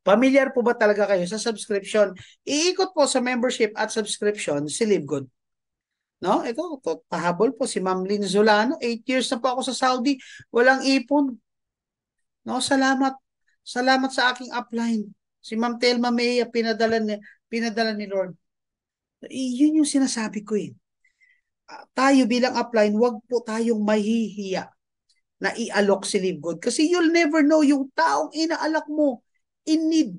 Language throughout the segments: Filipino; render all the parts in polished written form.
Pamilyar po ba talaga kayo sa subscription? Iikot po sa membership at subscription si LiveGood. No? Ito, pahabol po si Ma'am Lynn Zulano. 8 years na po ako sa Saudi. Walang ipon. No, salamat. Salamat sa aking upline. Si Ma'am Telma May, pinadala ni Lord. Yun yung sinasabi ko eh. Tayo bilang upline, wag po tayong mahihiya na i-alok si LiveGood. Kasi you'll never know yung taong inaalak mo in need.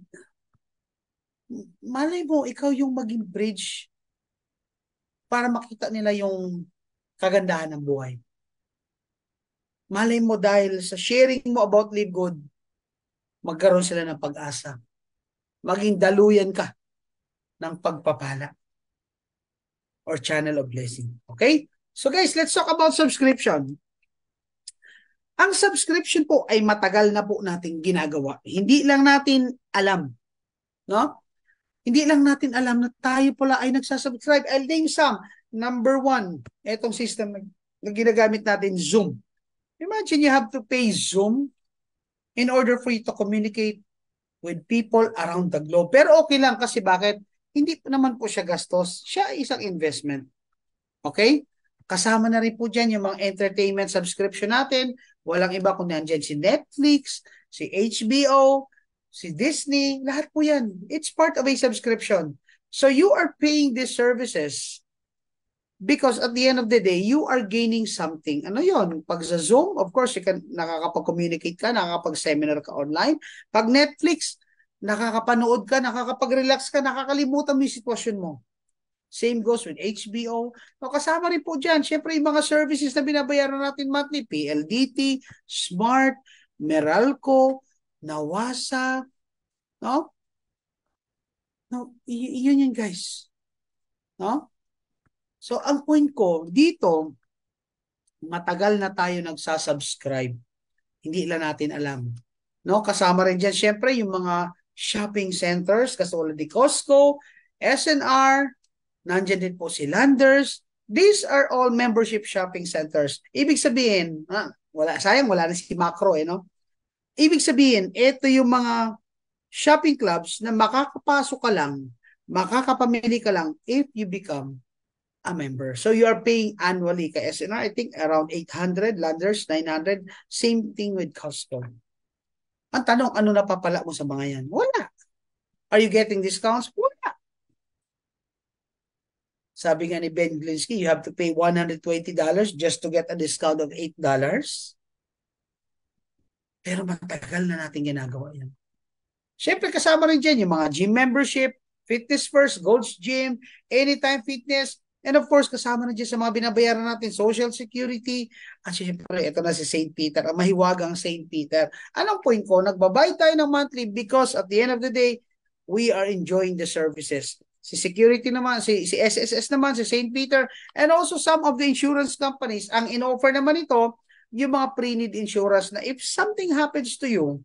Malay mo, ikaw yung maging bridge para makita nila yung kagandahan ng buhay. Malay mo dahil sa sharing mo about LiveGood, magkaroon sila ng pag-asa. Maging daluyan ka ng pagpapala or channel of blessing. Okay? So guys, let's talk about subscription. Ang subscription po ay matagal na po nating ginagawa. Hindi lang natin alam. No? Hindi lang natin alam na tayo pala ay nagsasubscribe. I'll name some. Number one, etong system na ginagamit natin, Zoom. Imagine you have to pay Zoom in order for you to communicate with people around the globe. Pero okay lang kasi bakit? Hindi naman po siya gastos. Siya ay isang investment. Okay? Kasama na rin po dyan yung mga entertainment subscription natin. Walang iba kung nandyan si Netflix, si HBO, si Disney, lahat po yan. It's part of a subscription. So you are paying these services because at the end of the day, you are gaining something. Ano yon? Pag sa Zoom, of course, you can nakakapag-communicate ka, nakakapag-seminar ka online. Pag Netflix, nakakapanood ka, nakakapag-relax ka, nakakalimutan mo yung sitwasyon mo. Same goes with HBO. No, kasama rin po dyan. Siyempre, yung mga services na binabayaran natin monthly, PLDT, Smart, Meralco, Nawasa, no? No, yun yun guys. No? So, ang point ko, dito, matagal na tayo nagsasubscribe. Hindi lang natin alam. No? Kasama rin dyan, siyempre, yung mga shopping centers, katulad ni Costco, SNR, nandiyan din po si Landers. These are all membership shopping centers. Ibig sabihin, sayang wala na si Macro no? Ibig sabihin, ito yung mga shopping clubs na makakapasok ka lang, makakapamili ka lang if you become a member. So you are paying annually kay SNR, I think around 800, Landers 900, same thing with Costco. Ang tanong, ano napapala mo sa mga yan? Wala. Are you getting discounts? Wala. Sabi nga ni Ben Glinsky, you have to pay $120 just to get a discount of $8. Pero matagal na natin ginagawa yan. Siyempre kasama rin dyan yung mga gym membership, Fitness First, Gold's Gym, Anytime Fitness, and of course kasama na dyan sa mga binabayaran natin, Social Security, at siyempre ito na si St. Peter, ang mahiwagang St. Peter. Anong point ko? Nagbabayad tayo ng monthly because at the end of the day, we are enjoying the services. Si security naman, si SSS naman, si St. Peter, and also some of the insurance companies, ang in-offer naman ito, yung mga pre-need insurance na if something happens to you,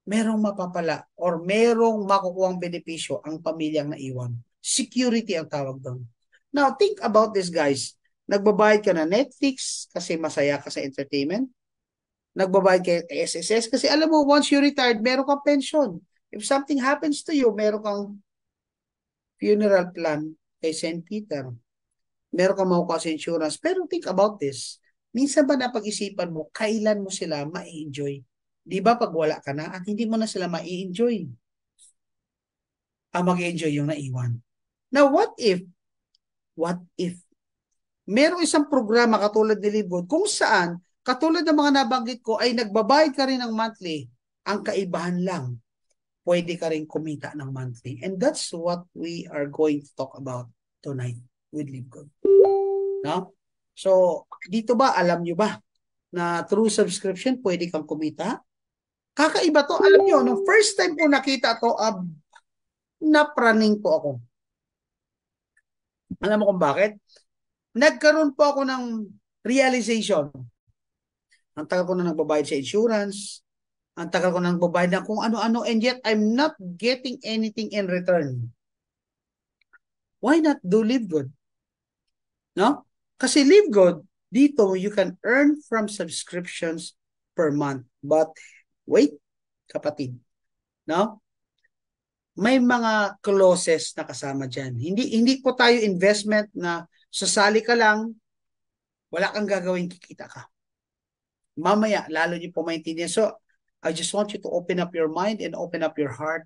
merong mapapala or merong makukuhang benepisyo ang pamilyang naiwan. Security ang tawag doon. Now, think about this guys. Nagbabayad ka na Netflix kasi masaya ka sa entertainment. Nagbabayad ka SSS kasi alam mo, once you retired, meron kang pension. If something happens to you, meron kang funeral plan kay St. Peter. Meron kang makukuha sa insurance. Pero think about this. Minsan ba napag-isipan mo, kailan mo sila ma-enjoy? Di ba pag wala ka na at hindi mo na sila ma-enjoy? Ang mag-enjoy yung naiwan. Now, what if, merong isang programa katulad ni Libod kung saan, katulad ng mga nabanggit ko, ay nagbabayad ka rin ng monthly. Ang kaibahan lang, pwede ka rin kumita ng monthly. And that's what we are going to talk about tonight with LiveGood. No? So, dito ba, alam nyo ba na through subscription, pwede kang kumita? Kakaiba to. Alam nyo, nung first time ko nakita to, napraning po ako. Alam mo kung bakit? Nagkaroon po ako ng realization. Ang tagal ko na nagbabayad sa insurance, ang tagal ko na nagbabayad na kung ano-ano, and yet I'm not getting anything in return. Why not do LiveGood? No? Kasi LiveGood, dito you can earn from subscriptions per month. But wait, kapatid, No? May mga clauses na kasama dyan. Hindi po tayo investment na sasali ka lang, wala kang gagawin, kikita ka. Mamaya, lalo niyo po maintindihan. So, I just want you to open up your mind and open up your heart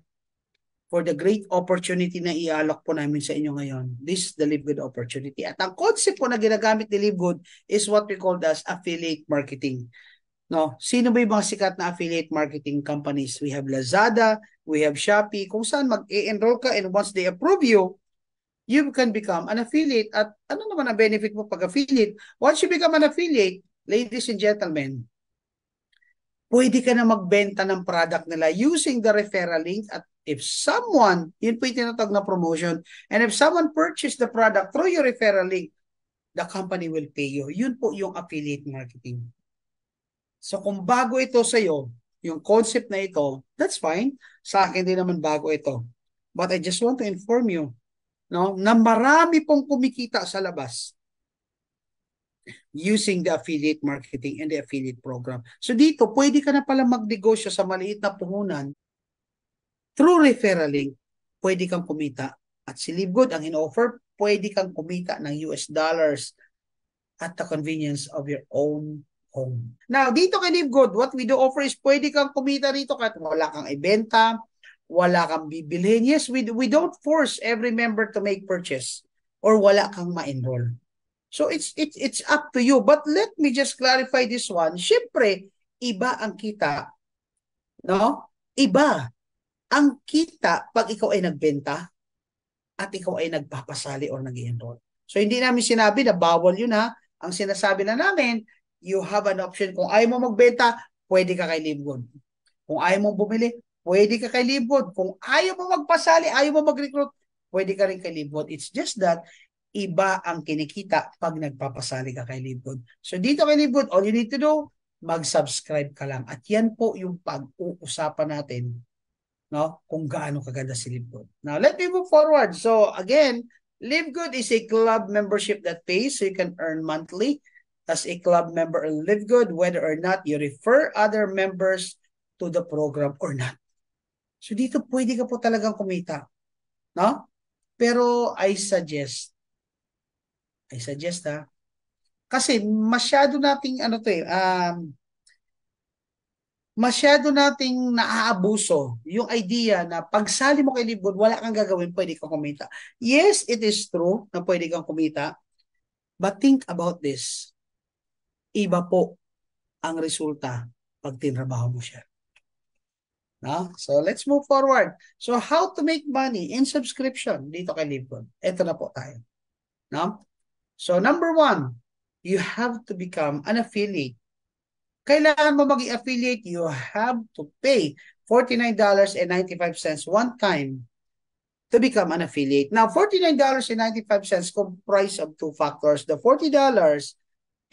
for the great opportunity na ialok po namin sa inyo ngayon. This is the Live Good opportunity. At ang concept po na ginagamit ni Live Good is what we call as affiliate marketing. No, sino ba yung mga sikat na affiliate marketing companies? We have Lazada, we have Shopee, kung saan mag-enroll ka and once they approve you, you can become an affiliate. At ano naman ang benefit mo pag affiliate? Once you become an affiliate, ladies and gentlemen, pwede ka na magbenta ng product nila using the referral link. At if someone, yun po yung tinatawag na promotion, and if someone purchase the product through your referral link, the company will pay you. Yun po yung affiliate marketing. So kung bago ito sa iyo, yung concept na ito, that's fine. Sa akin din naman bago ito. But I just want to inform you, no, na marami pong kumikita sa labas using the affiliate marketing and the affiliate program. So dito, pwede ka na pala magnegosyo sa maliit na puhunan through referral link. Pwede kang kumita. At si Live Good, ang in-offer, pwede kang kumita ng US dollars at the convenience of your own home. Now, dito kay Live Good, what we do offer is pwede kang kumita rito kahit wala kang ibenta, wala kang bibilhin. Yes, we don't force every member to make purchase or wala kang ma-enroll. So it's up to you. But let me just clarify this one. Siyempre, iba ang kita. No? Iba ang kita pag ikaw ay nagbenta at ikaw ay nagpapasali or nag-enroll. So hindi namin sinabi na bawal yun ha. Ang sinasabi na namin, you have an option. Kung ayaw mo magbenta, pwede ka kay Live Good. Kung ayaw mo bumili, pwede ka kay Live Good. Kung ayaw mo magpasali, ayaw mo mag-recruit, pwede ka rin kay Live Good. It's just that iba ang kinikita pag nagpapasali ka kay Live Good. So dito kay Live Good, all you need to do, mag-subscribe ka lang. At yan po yung pag-uusapan natin, no? Kung gaano kaganda si Live Good. Now, let me move forward. So again, Live Good is a club membership that pays so you can earn monthly as a club member of Live Good, whether or not you refer other members to the program or not. So dito pwede ka po talagang kumita, no? Pero I suggest ha, kasi masyado nating masyado nating naaabuso yung idea na pagsali mo kay Live Good, wala kang gagawin, pwede kang kumita. Yes, it is true na pwede kang kumita, but think about this. Iba po ang resulta pag tinrabaho mo siya. No? So let's move forward. So how to make money in subscription dito kay Live Good? Ito na po tayo. No? So number one, you have to become an affiliate. Kailangan mo maging affiliate, you have to pay $49.95 one time to become an affiliate. Now, $49.95 comprise of two factors. The $40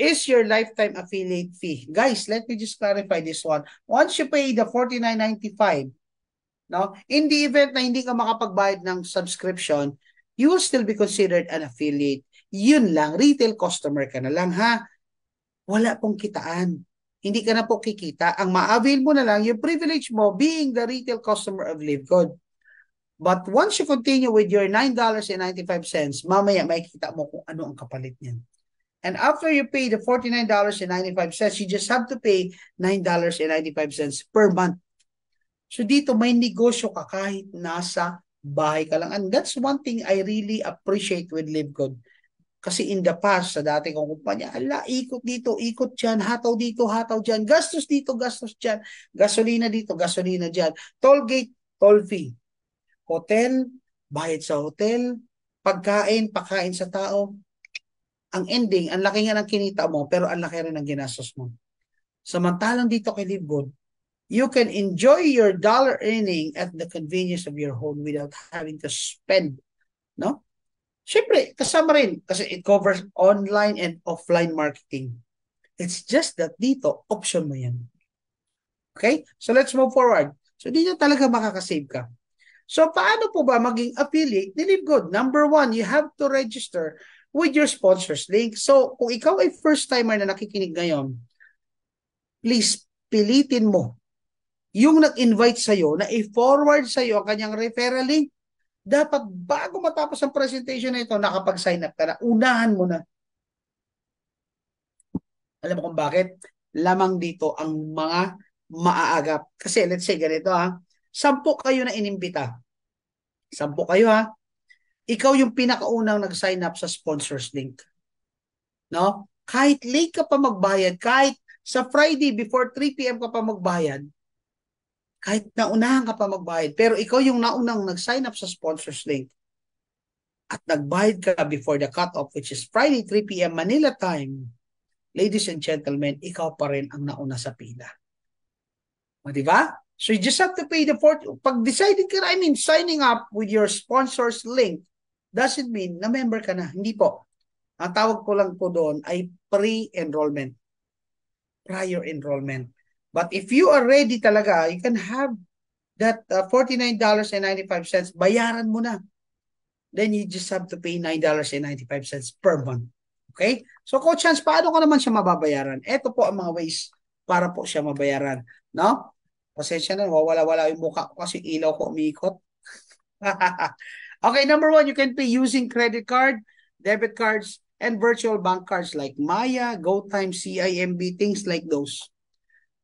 is your lifetime affiliate fee. Guys, let me just clarify this one. Once you pay the $49.95, no, in the event na hindi ka makapagbayad ng subscription, you will still be considered an affiliate. Yun lang, retail customer ka na lang ha. Wala pong kitaan. Hindi ka na po kikita. Ang ma-avail mo na lang, yung privilege mo being the retail customer of Live Good. But once you continue with your $9.95, mamaya makikita mo kung ano ang kapalit niyan. And after you pay the $49.95, you just have to pay $9.95 per month. So dito may negosyo ka kahit nasa bahay ka lang. And that's one thing I really appreciate with Live Good. Kasi in the past, sa dati kong kumpanya, ikot dito, ikot dyan, hataw dito, hataw dyan, gastos dito, gastos dyan, gasolina dito, gasolina dyan, toll gate, toll fee, hotel, bayad sa hotel, pagkain, pakain sa tao. Ang ending, ang laki nga ng kinita mo, pero ang laki rin ng ginastos mo. Samantalang dito kay Live Good, you can enjoy your dollar earning at the convenience of your home without having to spend, no? Siyempre, kasama rin kasi it covers online and offline marketing. It's just that dito, option mo yan. Okay? So let's move forward. So dito talaga makakasave ka. So paano po ba maging affiliate ni Live Good? Number one, you have to register with your sponsors link. So kung ikaw ay first timer na nakikinig ngayon, please pilitin mo yung nag-invite sa'yo, na i-forward sa'yo ang kanyang referral link, dapat bago matapos ang presentation na ito, nakapag-sign up ka na. Unahan mo na. Alam mo kung bakit? Lamang dito ang mga maaagap. Kasi let's say ganito ha, 10 kayo na inimbita. 10 kayo ha. Ikaw yung pinakaunang nag-sign up sa sponsors link. No? Kahit late ka pa magbayad, kahit sa Friday before 3 p.m. ka pa magbayad, kahit naunahan ka pa magbayad, pero ikaw yung naunang nag-sign up sa sponsors link at nagbayad ka before the cutoff, which is Friday 3 p.m. Manila time, ladies and gentlemen, ikaw pa rin ang nauna sa pila. O, di ba? So you just have to pay the pag decided ka na, signing up with your sponsors link doesn't mean na member ka na. Hindi po. Ang tawag ko lang po doon ay pre-enrollment. Prior enrollment. But if you are ready talaga, you can have that $49.95, bayaran mo na. Then you just have to pay $9.95 per month. Okay? So Coach Hans, paano ko naman siya mababayaran? Ito po ang mga ways para po siya mabayaran. No? Pasensya na, wala-wala yung mukha ko kasi ilaw ko umiikot. Okay, number 1, you can pay using credit card, debit cards, and virtual bank cards like Maya, GoTime, CIMB, things like those.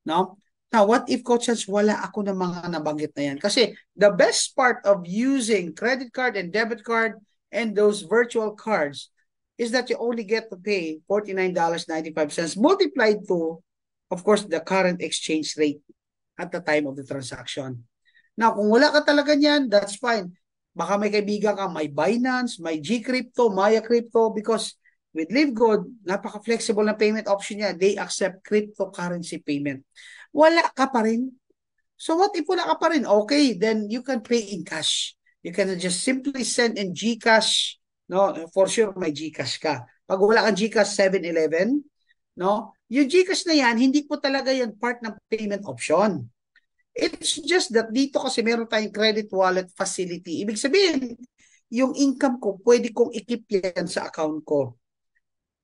No? Now, what if coaches, wala ako ng mga nabanggit na yan? Kasi the best part of using credit card and debit card and those virtual cards is that you only get to pay $49.95 multiplied to, of course, the current exchange rate at the time of the transaction. Now, kung wala ka talaga niyan, that's fine. Baka may kaibigan ka, may Binance, may Gcrypto, Maya Crypto, because with LiveGood, napaka-flexible na payment option niya. They accept cryptocurrency payment. Wala ka pa rin. So what if wala ka pa rin? Okay, then you can pay in cash. You can just simply send in GCash. No, for sure may GCash ka. Pag wala kang GCash 7-Eleven, no, yung GCash na yan, hindi po talaga yan part ng payment option. It's just that dito kasi meron tayong credit wallet facility. Ibig sabihin, yung income ko, pwede kong i-keep yan sa account ko.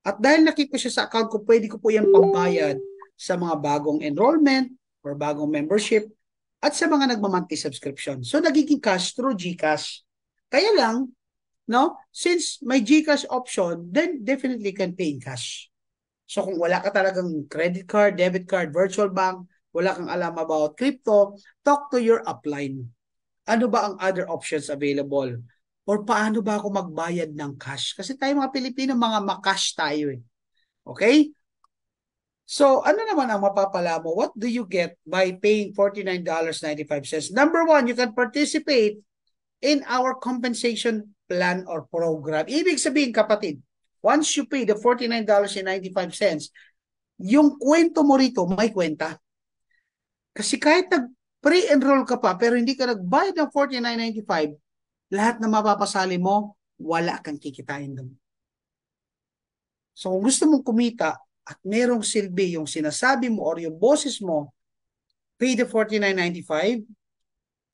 At dahil nakip ko siya sa account ko, pwede ko po yan pambayad sa mga bagong enrollment or bagong membership at sa mga nagmamonthly subscription. So, nagiging cash through GCash. Kaya lang, no, since may GCash option, then definitely can pay in cash. So, kung wala ka talagang credit card, debit card, virtual bank, wala kang alam about crypto, talk to your upline. Ano ba ang other options available? Or paano ba ako magbayad ng cash? Kasi tayo mga Pilipino, mga makash tayo eh. Okay? So, ano naman ang mapapala mo? What do you get by paying $49.95? Number 1, you can participate in our compensation plan or program. Ibig sabihin, kapatid, once you pay the $49.95, yung kwento mo rito, may kwenta. Kasi kahit nag-pre-enroll ka pa pero hindi ka nagbayad ng $49.95, lahat na mapapasali mo, wala kang kikitain doon. So kung gusto mong kumita at merong silbi yung sinasabi mo or yung boses mo, pay the $49.95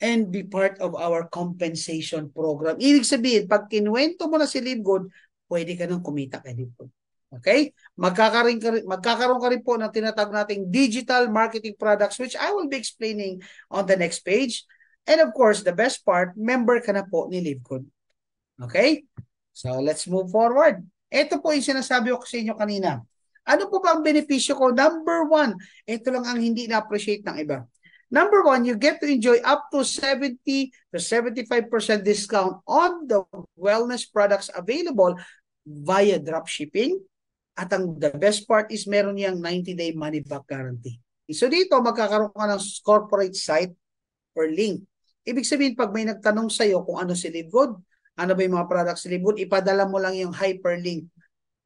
and be part of our compensation program. Ibig sabihin, pag kinuwento mo na si LiveGood, pwede ka nang kumita kay LiveGood. Okay? Magkakaroon ka rin po ng tinatawag nating digital marketing products, which I will be explaining on the next page. And of course, the best part, member ka na po ni LiveGood. Okay? So, let's move forward. Ito po yung sinasabi ko sa inyo kanina. Ano po ba ang benepisyo ko? Number 1, ito lang ang hindi na-appreciate ng iba. Number 1, you get to enjoy up to 70 to 75% discount on the wellness products available via dropshipping. At ang the best part is meron niyang 90-day money back guarantee. So dito, magkakaroon ka ng corporate site or link. Ibig sabihin, pag may nagtanong sa'yo kung ano si LiveGood, ano ba yung mga products si LiveGood, ipadala mo lang yung hyperlink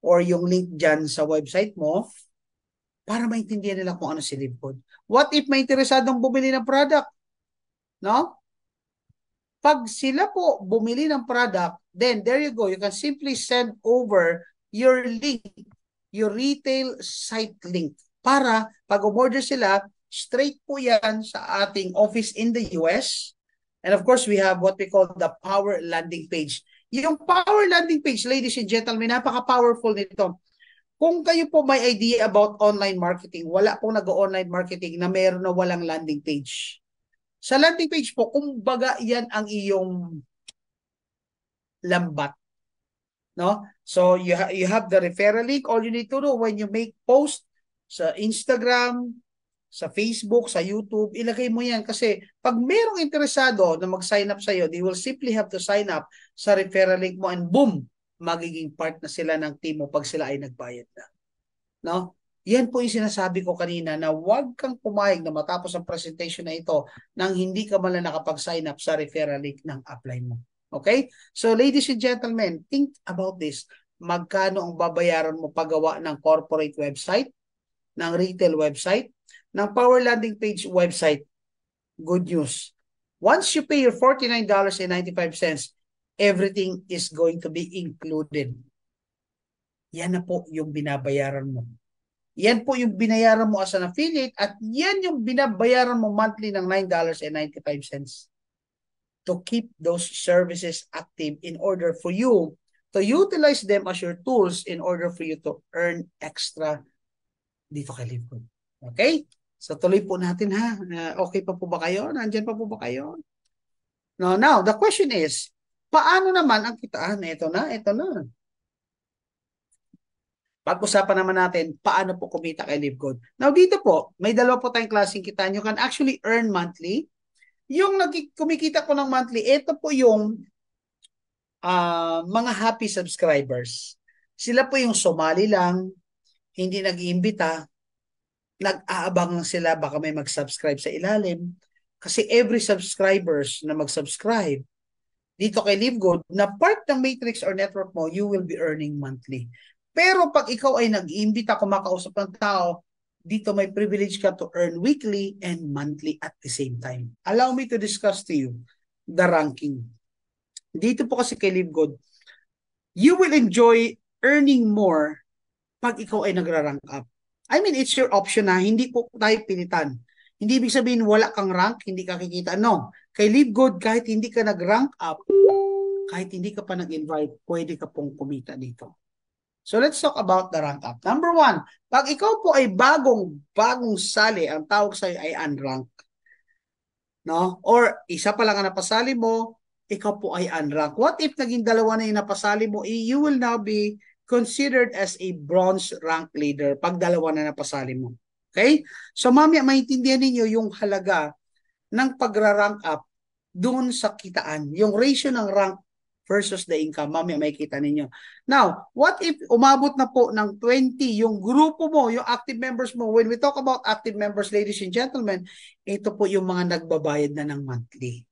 or yung link dyan sa website mo para maintindihan nila kung ano si LiveGood. What if may interesadong bumili ng product? No? Pag sila po bumili ng product, then there you go. You can simply send over your link, your retail site link. Para pag umorder sila, straight po yan sa ating office in the US. And of course, we have what we call the Power Landing Page. Yung Power Landing Page, ladies and gentlemen, napaka-powerful nito. Kung kayo po may idea about online marketing, wala pong nag-online marketing na meron na walang landing page. Sa landing page po, kumbaga yan ang iyong lambat. No? So you have the referral link. All you need to do when you make post sa Instagram, sa Facebook, sa YouTube, ilagay mo yan kasi pag merong interesado na mag-sign up sa'yo, they will simply have to sign up sa referral link mo and boom, magiging part na sila ng team mo pag sila ay nagbayad na. No? Yan po yung sinasabi ko kanina na huwag kang pumayag na matapos ang presentation na ito nang hindi ka man lang nakapag-sign up sa referral link ng upline mo. Okay? So ladies and gentlemen, think about this. Magkano ang babayaran mo paggawa ng corporate website, ng retail website, ng Power Landing Page website? Good news. Once you pay your $49.95, everything is going to be included. Yan na po yung binabayaran mo. Yan po yung binayaran mo as an affiliate at yan yung binabayaran mo monthly ng $9.95 to keep those services active in order for you to utilize them as your tools in order for you to earn extra dito kay LiveGood. Okay? So tuloy po natin ha. Okay pa po ba kayo? Nandyan pa po ba kayo? No, now, the question is, paano naman ang kitaan? Ito na. Pag-usapan naman natin, paano po kumita kay LiveGood. Now, dito po, may dalawa po tayong klaseng kitaan. You can actually earn monthly. Yung kumikita ko ng monthly, ito po yung mga happy subscribers. Sila po yung sumali lang, hindi nag-iimbita, nag-aabang lang sila, baka may mag-subscribe sa ilalim. Kasi every subscribers na mag-subscribe dito kay LiveGood, na part ng matrix or network mo, you will be earning monthly. Pero pag ikaw ay nag-iimbita, kumakausap ng tao, dito may privilege ka to earn weekly and monthly at the same time. Allow me to discuss to you the ranking. Dito po kasi kay LiveGood, you will enjoy earning more pag ikaw ay nagra-rank up. I mean, it's your option na hindi po tayo pilitan. Hindi ibig sabihin wala kang rank, hindi ka kikita. No. Kay LiveGood, kahit hindi ka nag-rank up, kahit hindi ka pa nag-invite, pwede ka pong kumita dito. So let's talk about the rank up. Number one, pag ikaw po ay bagong sali, ang tawag sa'yo ay unranked. No? Or isa pa lang ang napasali mo, ikaw po ay unranked. What if naging dalawa na yung napasali mo? You will now be considered as a bronze rank leader pag dalawa na napasali mo. Okay? So mamaya maintindihan ninyo yung halaga ng pagra-rank up doon sa kitaan. Yung ratio ng rank versus the income. Mamaya makikita ninyo. Now, what if umabot na po ng 20 yung grupo mo, yung active members mo? When we talk about active members, ladies and gentlemen, ito po yung mga nagbabayad na ng monthly.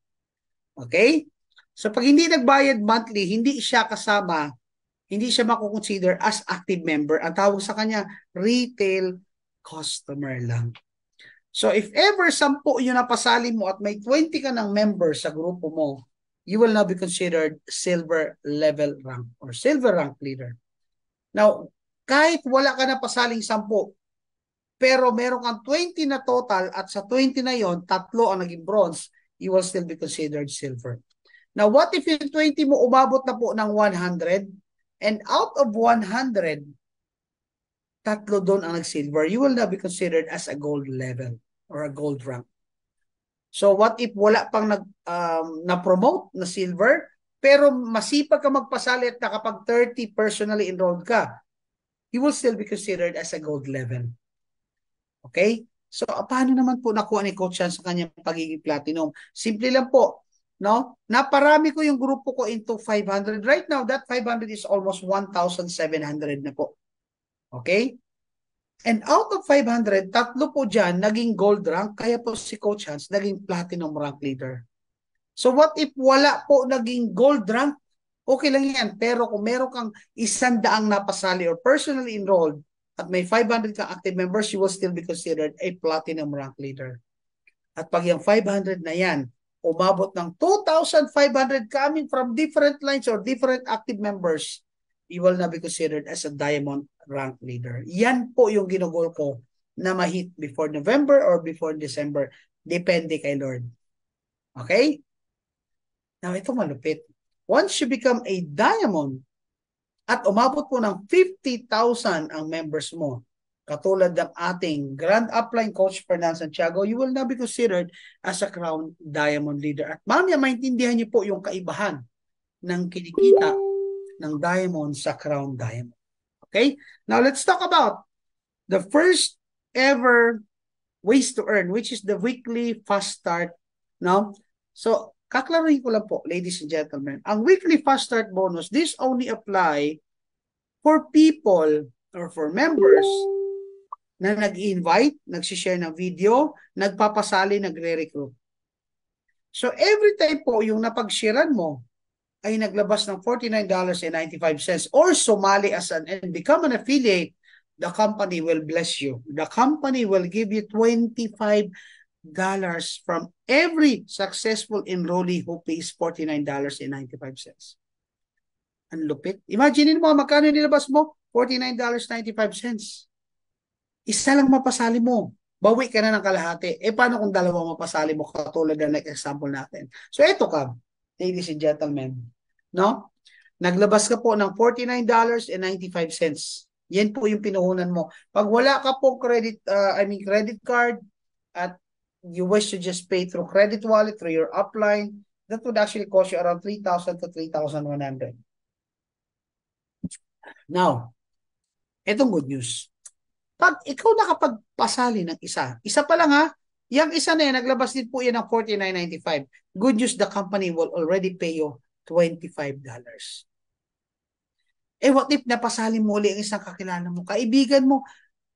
Okay? So pag hindi nagbayad monthly, hindi siya kasama, hindi siya makukonsider as active member. Ang tawag sa kanya, retail customer lang. So if ever 10 yung napasali mo at may 20 ka ng members sa grupo mo, you will now be considered silver level rank or silver rank leader. Now, kahit wala ka na pasaling 10, pero meron kang 20 na total at sa 20 na yon, 3 ang naging bronze, you will still be considered silver. Now, what if yung 20 mo umabot na po ng 100 and out of 100, 3 doon ang nag-silver, you will now be considered as a gold level or a gold rank. So what if wala pang na-promote na silver, pero masipag ka magpasali at nakapag 30 personally enrolled ka, you will still be considered as a gold level. Okay? So paano naman po nakuha ni Coach Chan sa kanyang pagiging platinum? Simple lang po. No? Naparami ko yung grupo ko into 500. Right now, that 500 is almost 1,700 na po. Okay? And out of 500, 3 po dyan naging gold rank, kaya po si Coach Hans naging platinum rank leader. So what if wala po naging gold rank? Okay lang yan, pero kung meron kang 100 napasali or personally enrolled at may 500 kang active members, you will still be considered a platinum rank leader. At pag yung 500 na yan, umabot ng 2,500 coming from different lines or different active members, you will now be considered as a diamond rank leader. Yan po yung ginugol ko na ma-hit before November or before December. Depende kay Lord. Okay? Now, ito malupit. Once you become a diamond at umabot po ng 50,000 ang members mo, katulad ng ating Grand Upline Coach Fernando Santiago, you will now be considered as a Crown Diamond Leader. At mamaya maintindihan niyo po yung kaibahan ng kinikita ng Diamond sa Crown Diamond. Okay? Now let's talk about the first ever ways to earn, which is the weekly fast start. No? So, kaklaruhin ko lang po, ladies and gentlemen, ang weekly fast start bonus, this only apply for people or for members na nag-invite, nag-share ng video, nagpapasali, nagre-recruit. So, every time po yung napag-sharean mo ay naglabas ng $49.95 or sumali as and become an affiliate, the company will bless you. The company will give you $25 from every successful enrollee who pays $49.95. Ang lupit. Imagine mo, magkano nilabas mo? $49.95. Isa lang mapasali mo. Bawi ka na ng kalahati. Paano kung dalawa mapasali mo katulad ng next example natin? So, ito ka, ladies and gentlemen. No? Naglabas ka po ng $49.95. Yan po yung pinuhunan mo. Pag wala ka po credit card at you wish to just pay through credit wallet, through your upline, that would actually cost you around 3,000 to 3,100. Now, itong good news. Pag ikaw nakapagpasali ng isa pa lang ha, yung isa na yan, naglabas din po yan ng $49.95. Good news, the company will already pay you $25. What if napasali mo ulit ang isang kakilala mo, kaibigan mo,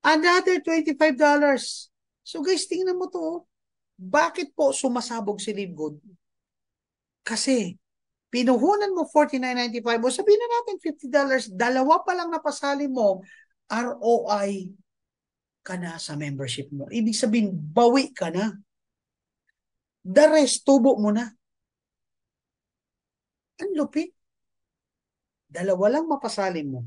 another $25. So guys, tingnan mo to. Bakit po sumasabog si Live Good? Kasi pinuhunan mo $49.95 o sabihin na natin $50, dalawa pa lang napasali mo, ROI ka na sa membership mo. Ibig sabihin, bawi ka na. The rest, tubo mo na. Ang lupit. Dalawa lang mapasali mo.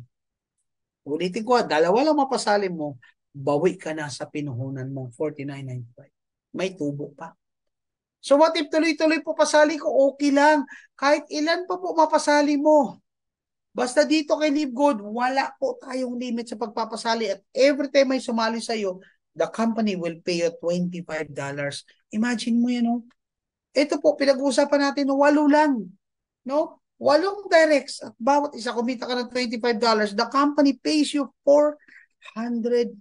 Ulitin ko, dalawa lang mapasali mo, bawi ka na sa pinuhunan mong $49.95. May tubo pa. So what if tuloy-tuloy po pasali ko? Okay lang. Kahit ilan pa po mapasali mo. Basta dito kay Live Good, wala po tayong limit sa pagpapasali. At every time may sumali sa iyo, the company will pay you $25. Imagine mo yan, no? Ito po, pinag-uusapan natin, 8 lang. No? 8 directs. At bawat isa kumita ka ng $25. The company pays you $400.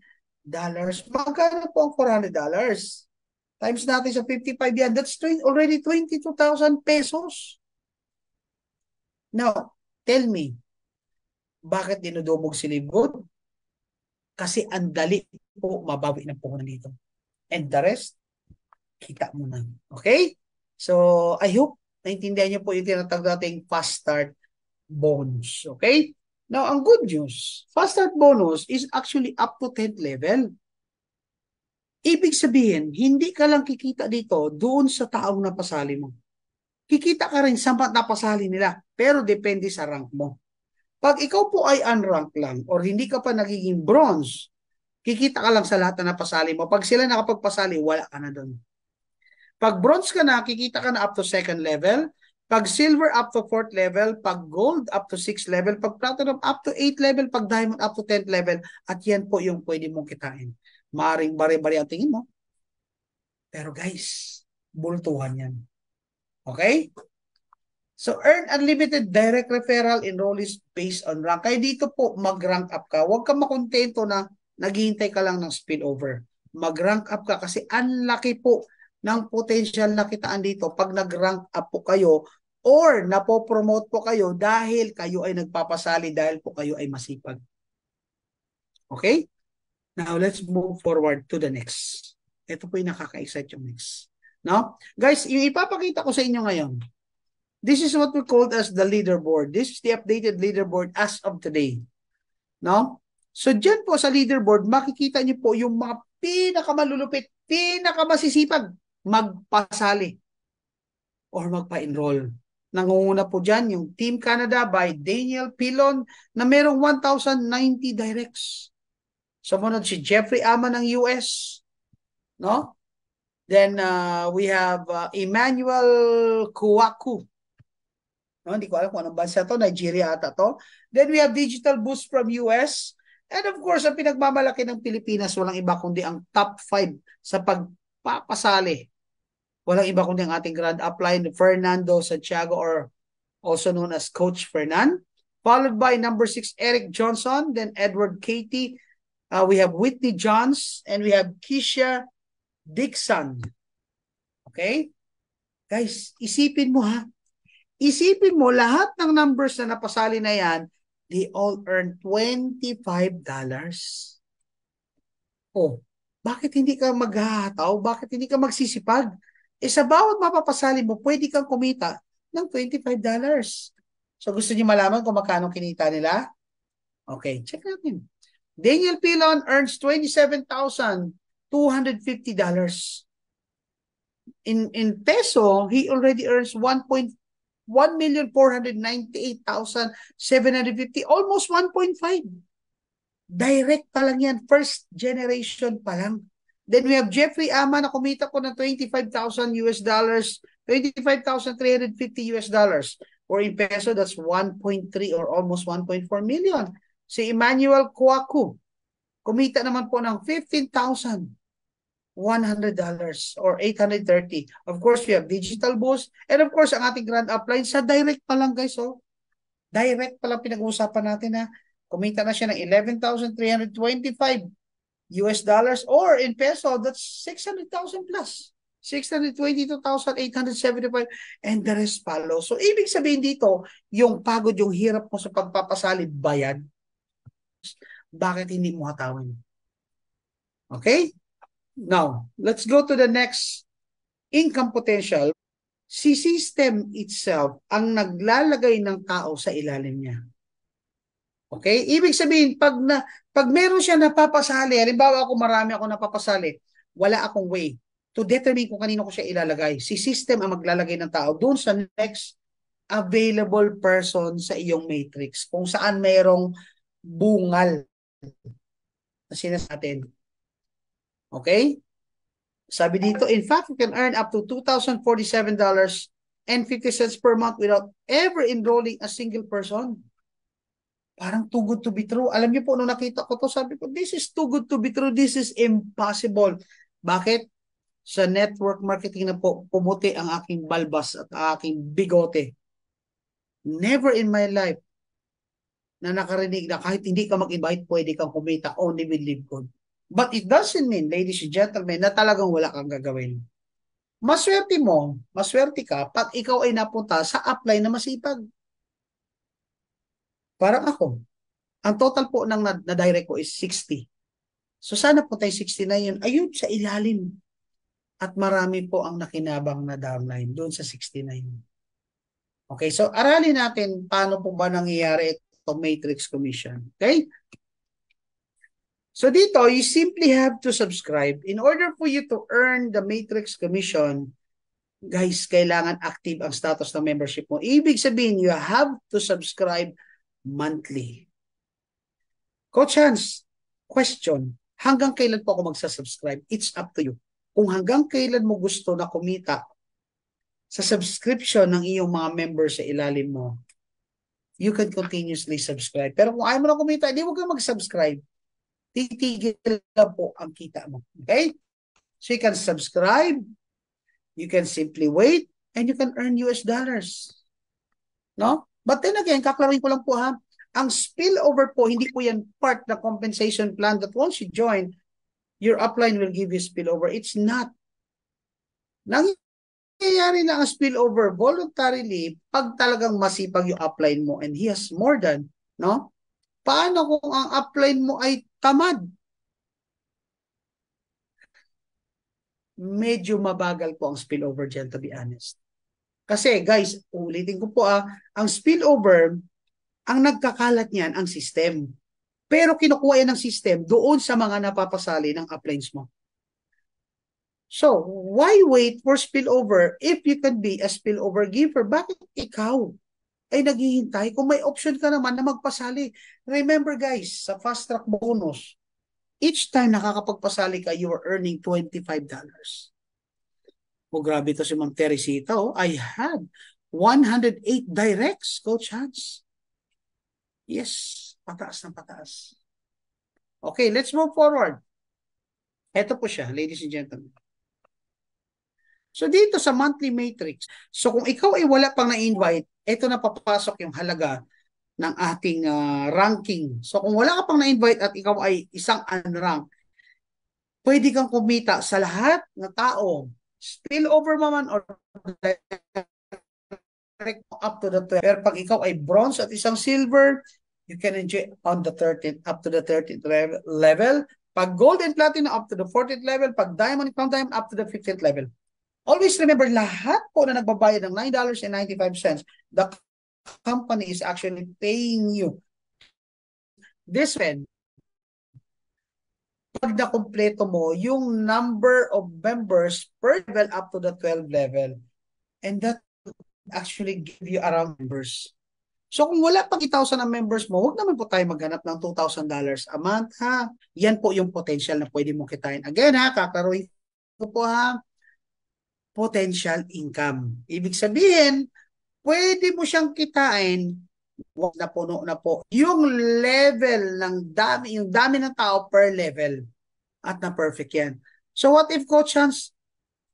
Magkano po ang $400? Times natin sa 55 yan. That's already 22,000 pesos. Now, tell me, bakit dinudumog si Live Good? Kasi ang dali po mabawi ng puhunan dito. And the rest, kita mo na. Okay? So, I hope naintindihan niyo po yung tinatawag nating fast start bonus. Okay? Now, ang good news, fast start bonus is actually up to 10th level. Ibig sabihin, hindi ka lang kikita dito doon sa taong napasali mo. Kikita ka rin sa napasali nila, pero depende sa rank mo. Pag ikaw po ay unranked lang or hindi ka pa nagiging bronze, kikita ka lang sa lahat na napasali mo. Pag sila nakapagpasali, wala ka na doon. Pag bronze ka na, kikita ka na up to 2nd level. Pag silver, up to 4th level. Pag gold, up to 6th level. Pag platinum, up to 8th level. Pag diamond, up to 10th level. At yan po yung pwede mong kitain. Maaring bari-bari ang tingin mo. Pero guys, bultuhan yan. Okay? So, earn unlimited direct referral enrollees based on rank. Kaya dito po, mag-rank up ka. Huwag ka makontento na naghihintay ka lang ng spillover. Mag-rank up ka kasi ang laki po ng potential na kitaan dito pag nag-rank up po kayo or napopromote po kayo dahil kayo ay nagpapasali, dahil po kayo ay masipag. Okay? Now, let's move forward to the next. Ito po yung nakaka-excite yung next. No? Guys, yung ipapakita ko sa inyo ngayon, this is what we call as the leaderboard. This is the updated leaderboard as of today. No? So, dyan po sa leaderboard, makikita niyo po yung mga pinakamalulupit, pinakamasisipag magpasali or magpa-enroll. Nangunguna po dyan yung Team Canada by Daniel Pilon na merong 1,090 directs. Sumunod si Jeffrey Ama ng US. No? Then we have Emmanuel Kuwaku No, hindi ko alam kung anong bansa to, Nigeria ata to. Then we have digital boost from US. And of course, ang pinagmamalaki ng Pilipinas, walang iba kundi ang top 5 sa pagpapasali. Walang iba kundi ang ating grand upline, Fernando Santiago, or also known as Coach Fernan. Followed by number 6, Eric Johnson, then Edward Katie. We have Whitney Johns, and we have Keisha Dixon. Okay? Guys, isipin mo ha. Isipin mo, lahat ng numbers na napasali na yan, they all earn $25. Oh, bakit hindi ka maghahataw? Bakit hindi ka magsisipag? Eh sa bawat mapapasali mo, pwede kang kumita ng $25. So gusto niyo malaman kung magkano kinita nila? Okay, check natin. Daniel Pilon earns $27,250. In peso, he already earns 1,498,750, almost 1.5. Direct pa lang yan, first generation pa lang. Then we have Jeffrey Ama na kumita po ng $25,000, $25,350. Or in peso, that's 1.3 or almost 1.4 million. Si Emmanuel Kwaku, kumita naman po ng $15,100 or 830. Of course, we have digital boost. And of course, ang ating grand upline sa direct pa lang guys. Oh. Direct pa lang pinag-uusapan natin na kumita na siya ng $11,325 or in peso, that's 600,000 plus. 622,875 and the rest follow. So, ibig sabihin dito, yung pagod, yung hirap mo sa pagpapasali, bayad. Bakit hindi mo hatawin? Okay? Now, let's go to the next income potential. Si system itself ang naglalagay ng tao sa ilalim niya. Okay? Ibig sabihin, pag meron siya napapasali, halimbawa ako marami ako napapasali, wala akong way to determine kung kanino ko siya ilalagay. Si system ang maglalagay ng tao doon sa next available person sa iyong matrix. Kung saan mayroong bungal na sinasatin. Okay? Sabi dito, in fact, you can earn up to $2,047.50 per month without ever enrolling a single person. Parang too good to be true. Alam niyo po, nung nakita ko to, sabi ko, this is too good to be true. This is impossible. Bakit? Sa network marketing na po, pumuti ang aking balbas at aking bigote. Never in my life na nakarinig na kahit hindi ka mag-invite, pwede kang kumita only with LiveGood. But it doesn't mean, ladies and gentlemen, na talagang wala kang gagawin. Maswerte ka pag ikaw ay napunta sa upline na masipag. Parang ako. Ang total po ng na-direct ko is 60. So sana po tayo 60 na yun. Ayun, sa ilalim. At marami po ang nakinabang na downline doon sa 69. Okay, so aralin natin paano po ba nangyayari ito matrix commission. Okay? So dito, you simply have to subscribe. In order for you to earn the matrix commission, guys, kailangan active ang status ng membership mo. Ibig sabihin, you have to subscribe monthly. Coach Hans, question, hanggang kailan po ako magsasubscribe? It's up to you. Kung hanggang kailan mo gusto na kumita sa subscription ng iyong mga members sa ilalim mo, you can continuously subscribe. Pero kung ayaw mo na kumita, hindi mo ka mag-subscribe. Titigil lang po ang kita mo. Okay? So you can subscribe, you can simply wait, and you can earn US dollars. No? But then again, kaklarin ko lang po ha, ang spillover po, hindi po yan part ng compensation plan that once you join, your upline will give you spillover. It's not. Nangyayari na ang spillover voluntarily pag talagang masipag yung upline mo and he has more than, no? Paano kung ang upline mo ay tamad? Medyo mabagal po ang spillover dyan, to be honest. Kasi guys, ulitin ko po ang spillover, ang nagkakalat niyan, ang system. Pero kinukuha yan ng system doon sa mga napapasali ng uplines mo. So, why wait for spillover if you can be a spillover giver? Bakit ikaw ay naghihintay kung may option ka naman na magpasali? Remember guys, sa fast track bonus, each time nakakapagpasali ka, you are earning $25. Oh, grabe to si Ma'am Teresita. Oh. I had 108 directs, Coach Hans. Yes, pataas na pataas. Okay, let's move forward. Ito po siya, ladies and gentlemen. So dito sa monthly matrix, so kung ikaw ay wala pang na-invite, ito na papasok yung halaga ng ating ranking. So kung wala ka pang na-invite at ikaw ay isang unranked, pwede kang kumita sa lahat ng tao. Spillover man or up to the 12. Pero pag ikaw ay bronze at isang silver, you can enjoy on the 13th, up to the 13th level. Pag gold and platinum, up to the 14th level. Pag diamond and crown diamond, up to the 15th level. Always remember, lahat po na nagbabayad ng $9.95, the company is actually paying you. This when, pag nakompleto mo yung number of members per level up to the 12 level. And that actually give you around members. So kung wala pang 8,000 na members mo, huwag naman po tayo maghanap ng $2,000 a month, ha? Yan po yung potential na pwede mong kitain. Again, ha, kakaroon ko po, ha, potential income. Ibig sabihin, pwede mo siyang kitain, wag na puno na po, yung level ng dami, yung dami ng tao per level. At na perfect yan. So what if, Coach Hans,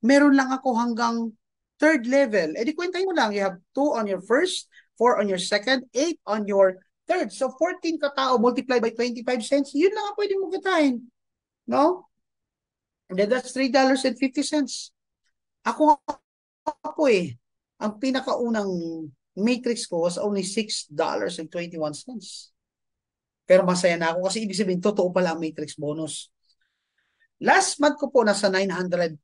meron lang ako hanggang third level? Eh di kwentahin mo lang, you have 2 on your first, 4 on your second, 8 on your third. So 14 katao multiplied by 25 cents, yun lang ang pwede mo kitain. No? And then that's $3.50. Ako eh, ang pinakaunang matrix ko was only $6.21. Pero masaya na ako kasi ibig sabihin, totoo pala ang matrix bonus. Last month ko po, nasa $918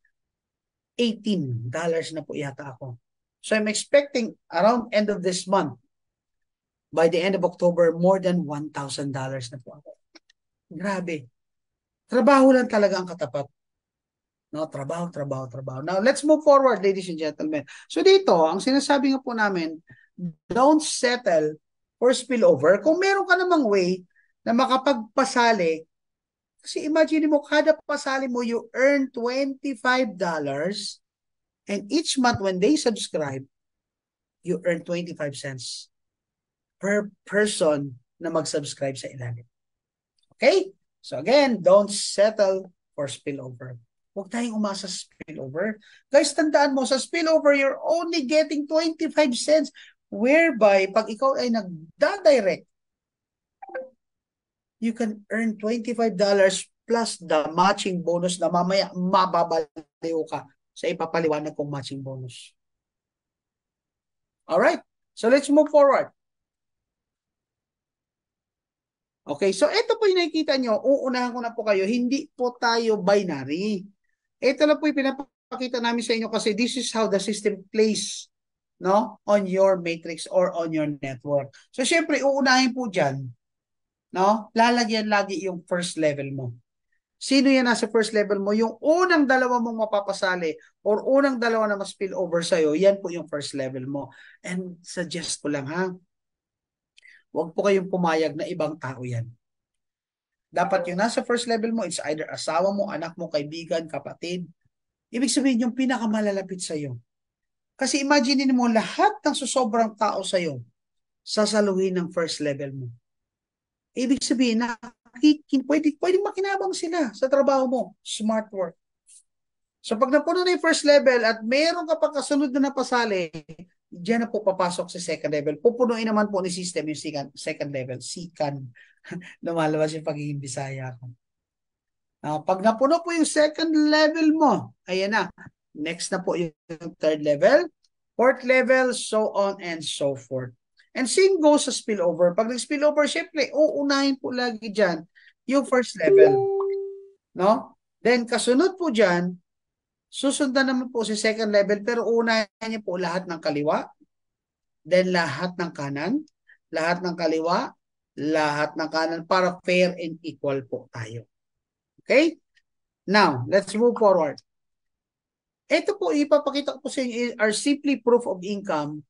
na po yata ako. So I'm expecting around end of this month, by the end of October, more than $1,000 na po ako. Grabe. Trabaho lang talaga ang katapat. No, trabaho. Now, let's move forward, ladies and gentlemen. So dito, ang sinasabi nga po namin, don't settle for spillover. Kung meron ka namang way na makapagpasali, kasi imagine mo, kada pasali mo, you earn $25, and each month when they subscribe, you earn 25 cents per person na mag-subscribe sa ilalim. Okay? So again, don't settle for spillover. Huwag tayong umasa sa spillover. Guys, tandaan mo, sa spillover, you're only getting 25 cents, whereby, pag ikaw ay nagda-direct, you can earn $25 plus the matching bonus na mamaya mababaliw ka sa ipapaliwanag kong matching bonus. Alright, so let's move forward. Okay, so ito po yung nakikita nyo, uunahan ko na po kayo, hindi po tayo binary. Ito na po yung pinapakita namin sa inyo kasi this is how the system plays, no, on your matrix or on your network. So syempre, uunahin po dyan, no, lalagyan lagi yung first level mo. Sino yan nasa first level mo? Yung unang dalawa mong mapapasali or unang dalawa na mas spill over sa'yo, yan po yung first level mo. And suggest ko lang, ha, huwag po kayong pumayag na ibang tao yan. Dapat yung nasa first level mo, it's either asawa mo, anak mo, kaibigan, kapatid. Ibig sabihin yung pinakamalalapit sa'yo. Kasi imagine mo, lahat ng susobrang tao sa'yo, sasaluhin ng first level mo. Ibig sabihin, pwedeng makinabang sila sa trabaho mo. Smart work. So pag napuno na yung first level at meron ka pa kasunod na napasali, diyan na po papasok sa second level. Pupunuin naman po ni system yung second level. Sikan. Lumalabas yung pagiging Bisaya ko. Pag napuno po yung second level mo, ayan na. Next na po yung third level, fourth level, so on and so forth. And same goes sa spillover. Pag nag-spillover, syempre, uunahin po lagi dyan yung first level. No? Then, kasunod po dyan, susundan naman po si second level, pero unahin niyo po lahat ng kaliwa, then lahat ng kanan, lahat ng kaliwa, lahat ng kanan para fair and equal po tayo. Okay? Now, let's move forward. Ito po, ipapakita ko po sa inyo are simply proof of income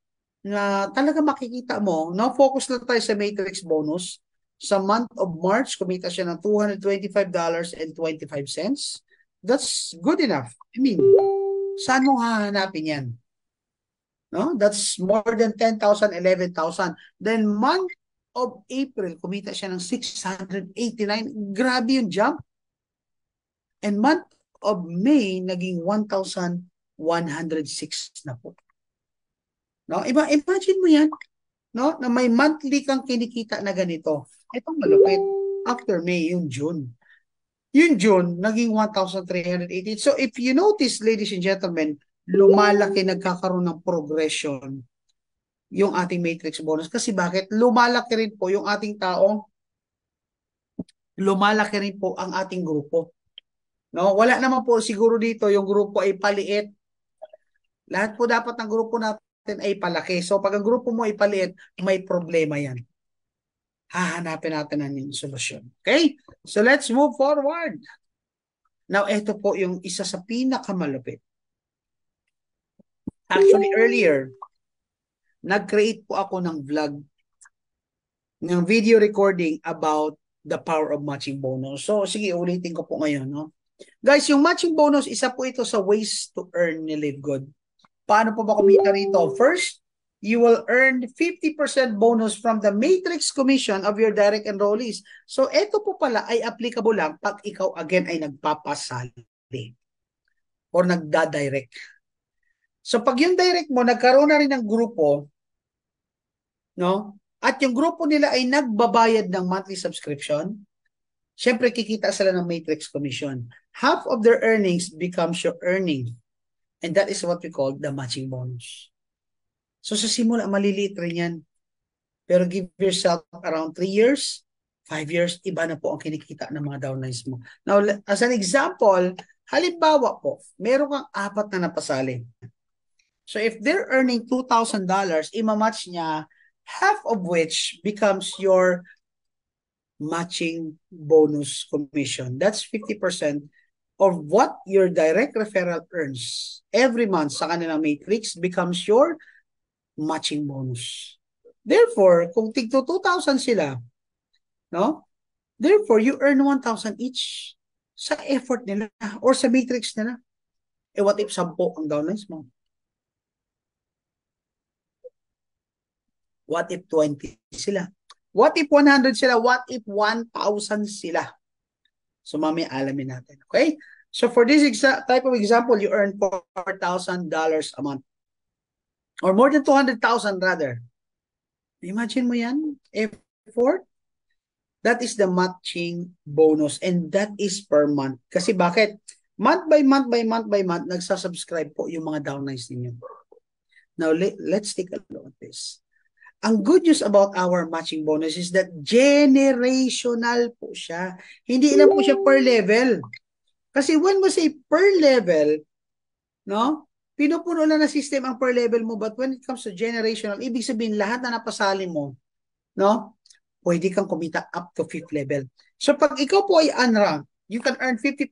na talaga makikita mo. Now, focus na tayo sa matrix bonus. Sa month of March, kumita siya ng $225.25. That's good enough. I mean, saan mo hahanapin yan? No? That's more than 10,000, 11,000. Then month of April, kumita siya ng 689. Grabe yung jump. And month of May, naging 1,106 na po. No? Imagine mo yan, no? Na may monthly kang kinikita na ganito. Itong malupit. After May, yung June. Yung June, naging 1,380. So if you notice, ladies and gentlemen, lumalaki, nagkakaroon ng progression yung ating matrix bonus. Kasi bakit? Lumalaki rin po yung ating tao. Lumalaki rin po ang ating grupo. No? Wala naman po siguro dito yung grupo ay paliit. Lahat po dapat ng grupo natin ay palaki. So pag ang grupo mo ay paliit, may problema yan. Hahanapin natin ang yung solusyon. Okay? So let's move forward. Now, ito po yung isa sa pinakamalupit. Actually, earlier, nag-create po ako ng vlog, ng video recording about the power of matching bonus. So, sige, ulitin ko po ngayon. No? Guys, yung matching bonus, isa po ito sa ways to earn ni Live Good. Paano po ba kumita rito? First, you will earn 50% bonus from the matrix commission of your direct enrollees. So, ito po pala ay applicable lang pag ikaw again ay nagpapasali or nagda-direct. So, pag yung direct mo, nagkaroon na rin ng grupo, no? At yung grupo nila ay nagbabayad ng monthly subscription, syempre kikita sila ng matrix commission. Half of their earnings becomes your earning. And that is what we call the matching bonus. So sa simula, maliliit rin yan. Pero give yourself around 3 years, 5 years, iba na po ang kinikita ng mga downlines mo. Now, as an example, halimbawa po, meron kang 4 na napasali. So if they're earning $2,000, imamatch niya, half of which becomes your matching bonus commission. That's 50% of what your direct referral earns every month sa kanilang matrix becomes your matching bonus. Therefore, kung tigto 2,000 sila, no? Therefore, you earn 1,000 each sa effort nila or sa matrix nila. Eh, what if 10 ang downlines mo? What if 20 sila? What if 100 sila? What if 1,000 sila? So, mamaya alamin natin. Okay? So, for this type of example, you earn $4,000 a month. Or more than 200,000 rather. Imagine mo yan? Effort? That is the matching bonus. And that is per month. Kasi bakit? Month by month by month by month, nagsasubscribe po yung mga downlines ninyo. Now, let's take a look at this. Ang good news about our matching bonus is that generational po siya. Hindi lang po siya per level. Kasi when we say per level, no? Pinupuno na ng system ang per level mo, but when it comes to generational, ibig sabihin lahat na napasali mo, no? Pwede kang kumita up to 5th level. So pag ikaw po ay unranked, you can earn 50%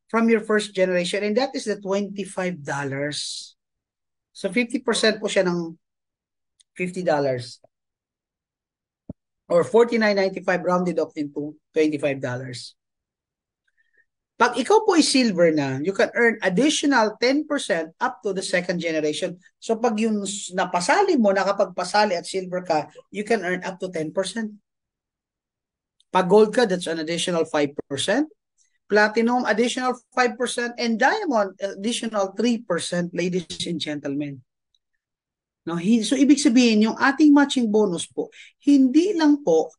from your first generation, and that is the $25. So 50% po siya ng $50 or $49.95 rounded off into $25. Pag ikaw po ay silver na, you can earn additional 10% up to the second generation. So pag yung napasali mo, nakapagpasali at silver ka, you can earn up to 10%. Pag gold ka, that's an additional 5%. Platinum, additional 5%. And diamond, additional 3%, ladies and gentlemen. No, so ibig sabihin, yung ating matching bonus po, hindi lang po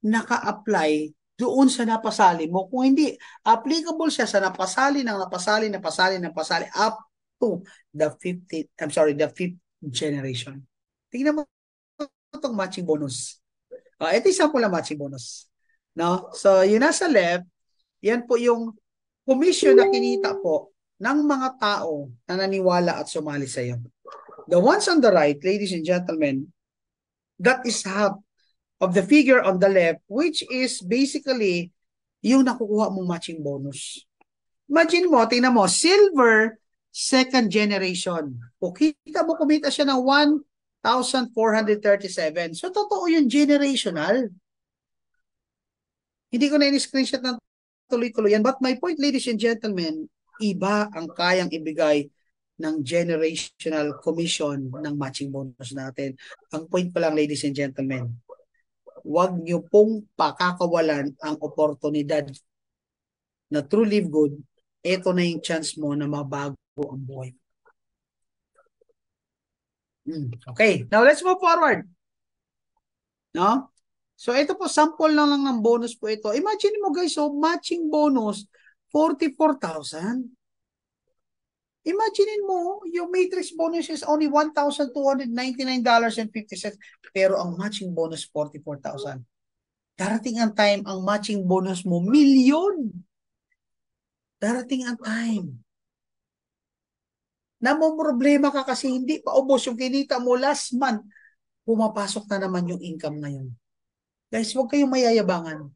naka-apply doon sa napasali mo. Kung hindi, applicable siya sa napasali up to the 5th generation. Tingnan mo itong matching bonus. Ito isang po lang matching bonus. No? So, yun nasa left, yan po yung commission na kinita po ng mga tao na naniwala at sumali sa iyo. The ones on the right, ladies and gentlemen, that is half of the figure on the left, which is basically yung nakukuha mong matching bonus. Imagine mo, tingnan mo, silver, second generation. O kita mo, kumita siya ng 1,437. So, totoo yung generational. Hindi ko na in-screenshot ng tuloy-tuloy yan. But my point, ladies and gentlemen, iba ang kayang ibigay ng generational commission ng matching bonus natin. Ang point pa lang, ladies and gentlemen, huwag nyo pong pakakawalan ang oportunidad na True Live Good. Ito na yung chance mo na mabago ang buhay. Okay, now let's move forward. No? So ito po, sample lang ng bonus po ito. Imagine mo guys, so matching bonus, 44,000. Imagine mo, yung matrix bonus is only $1,299.50. Pero ang matching bonus, 44,000. Darating ang time, ang matching bonus mo, milyon. Darating ang time. Namomroblema ka kasi hindi pa ubos yung kinita mo last month. Pumapasok na naman yung income ngayon. Guys, huwag kayong mayayabangan.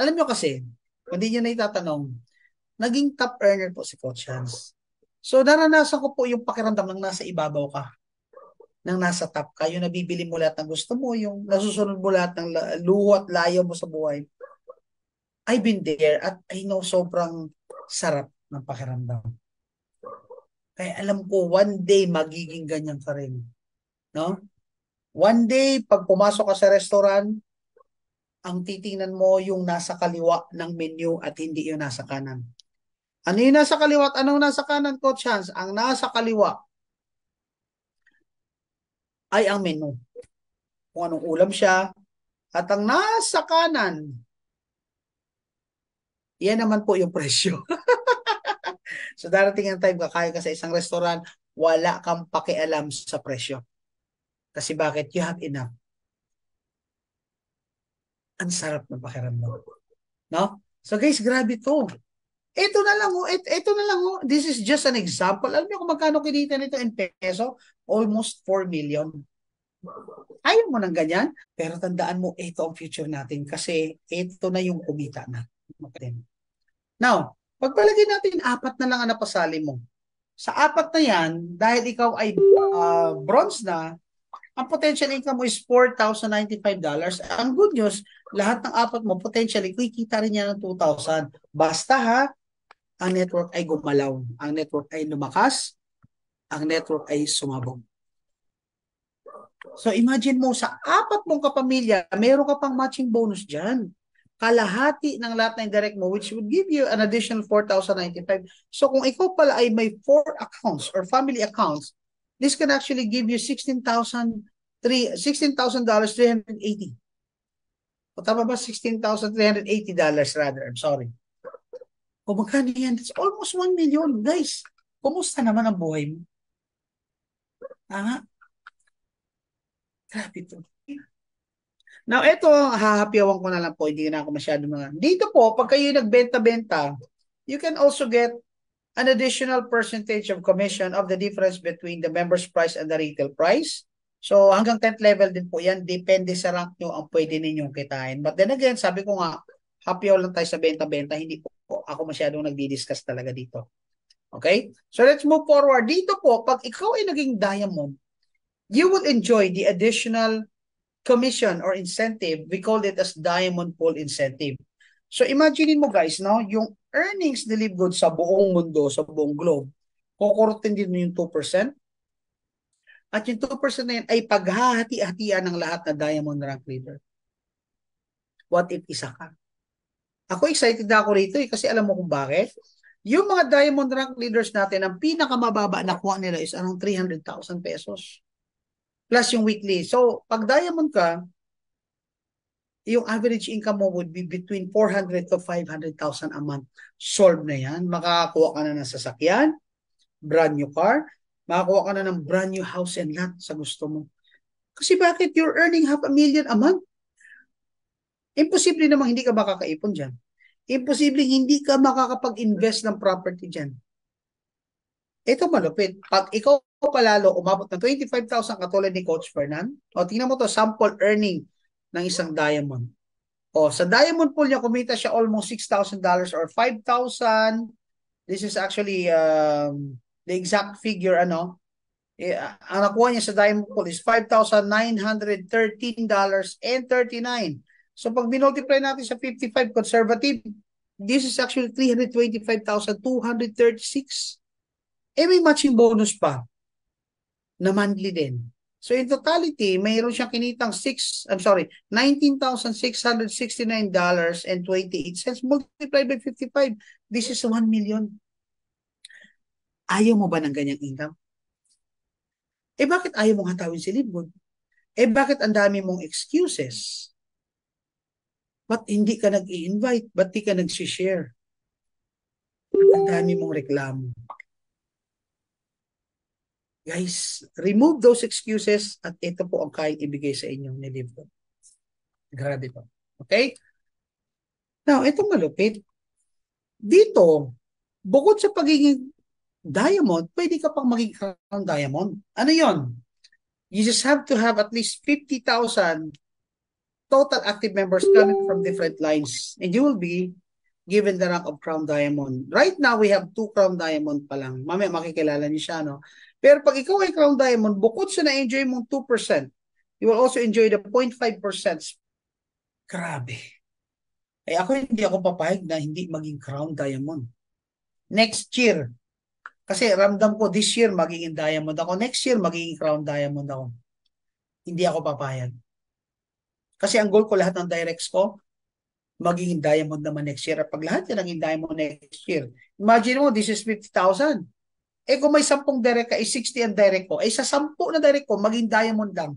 Alam nyo kasi, kung hindi nyo na itatanong, naging top earner po si Coach Hans. So, naranasan ko po yung pakiramdam ng nasa ibabaw ka, ng nasa top ka, yung nabibili mo lahat ng gusto mo, yung nasusunod mo lahat ng luho at layo mo sa buhay. I've been there at I know sobrang sarap ng pakiramdam. Kaya alam ko, one day magiging ganyan ka rin. No? One day, pag pumasok ka sa restaurant, ang titingnan mo yung nasa kaliwa ng menu at hindi yung nasa kanan. Ano yung nasa kaliwa at anong nasa kanan, Coach Hans? Ang nasa kaliwa ay ang menu. Kung anong ulam siya. At ang nasa kanan, yan naman po yung presyo. So darating ang time, kakain ka sa isang restaurant, wala kang pakialam sa presyo. Kasi bakit? You have enough. Ang sarap ng pakiramdam. No? So guys, grabe to. Ito na lang, ito na lang, this is just an example. Alam niyo kung magkano kinita nito in peso? Almost 4 million. Ayaw mo ng ganyan, pero tandaan mo, ito ang future natin kasi ito na yung kumita na. Now, pagpalagay natin, 4 na lang ang napasali mo. Sa 4 na yan, dahil ikaw ay bronze na, ang potential income mo is $4,095. Ang good news, lahat ng 4 mo, potentially, kikita rin yan ng 2,000. Basta ha, ang network ay gumalaw, ang network ay lumakas, ang network ay sumabog. So imagine mo, sa 4 mong kapamilya, meron ka pang matching bonus dyan. Kalahati ng lahat ng direct mo, which would give you an additional $4,095. So kung ikaw pala ay may 4 accounts or family accounts, this can actually give you $16,380. O tama ba? $16,380 rather. I'm sorry. O magkano yan? It's almost 1 million. Guys, kumusta naman ang buhay mo? Grabe ito. Now, ito, hahapyawan ko na lang po. Hindi na ako masyado mga. Dito po, pag kayo nagbenta-benta, you can also get an additional percentage of commission of the difference between the member's price and the retail price. So, hanggang 10th level din po yan. Depende sa rank nyo ang pwede ninyong kitain. But then again, sabi ko nga, hapyaw lang tayo sa benta-benta. Hindi po ako masyadong nagdi-discuss talaga dito. Okay? So, let's move forward. Dito po, pag ikaw ay naging diamond, you will enjoy the additional commission or incentive. We call it as diamond pool incentive. So imagine mo guys, no, yung earnings ni Live Good sa buong mundo, sa buong globe, kukurutin din mo yung 2%. At yung 2% na yun ay paghahati-hatian ng lahat na diamond rank leader. What if isa ka? Ako excited na ako rito kasi alam mo kung bakit? Yung mga diamond rank leaders natin, ang pinakamababa na kuha nila is anong 300,000 pesos. Plus yung weekly. So, pag diamond ka, yung average income mo would be between 400 to 500,000 a month. Solve na yan. Makakakuha ka na ng sasakyan, brand new car, makakuha ka na ng brand new house and lot sa gusto mo. Kasi bakit you're earning $500,000 a month? Imposible namang hindi ka makakaipon dyan. Imposible hindi ka makakapag-invest ng property dyan. Ito malupit. Pag ikaw palalo umabot ng 25,000 katulad ni Coach Fernan, o tingnan mo to, sample earning ng isang diamond. O sa diamond pool niya, kumita siya almost $6,000 or 5,000. This is actually the exact figure, ano. Ang nakuha niya sa diamond pool is $5,913.39. So pag binultiply natin sa 55 conservative, this is actually $325,236. Eh may matching bonus pa na monthly din. So in totality, mayroon siyang kinitang $19,669.28 multiplied by 55. This is 1 million. Ayaw mo ba ng ganyang income? Eh bakit ayaw mong hatawin si Libgood? Eh bakit ang dami mong excuses? Ba't hindi ka nag-i-invite? Ba't di ka nag-share? Ang dami mong reklamo. Guys, remove those excuses at ito po ang kayang ibigay sa inyo ni Libgood. Grabe po. Okay? Now, itong malupit. Dito, bukod sa pagiging diamond, pwede ka pang maging crown diamond. Ano yon? You just have to have at least 50,000 total active members coming from different lines. And you will be given the rank of crown diamond. Right now, we have 2 crown diamond pa lang. Mamaya makikilala niyo siya, no? Pero pag ikaw ay crown diamond, bukod sa na-enjoy mong 2%, you will also enjoy the 0.5%. Grabe. Eh hindi ako papayag na hindi maging crown diamond. Next year, kasi ramdam ko this year magiging diamond ako. Next year magiging crown diamond ako. Hindi ako papayag. Kasi ang goal ko lahat ng directs ko, magiging diamond naman next year. At pag lahat yan naging diamond next year, imagine mo, this is 50,000. Eh kung may 10 direct ka, 60 ang direct ko. Eh sa 10 na direct ko, maging diamond lang.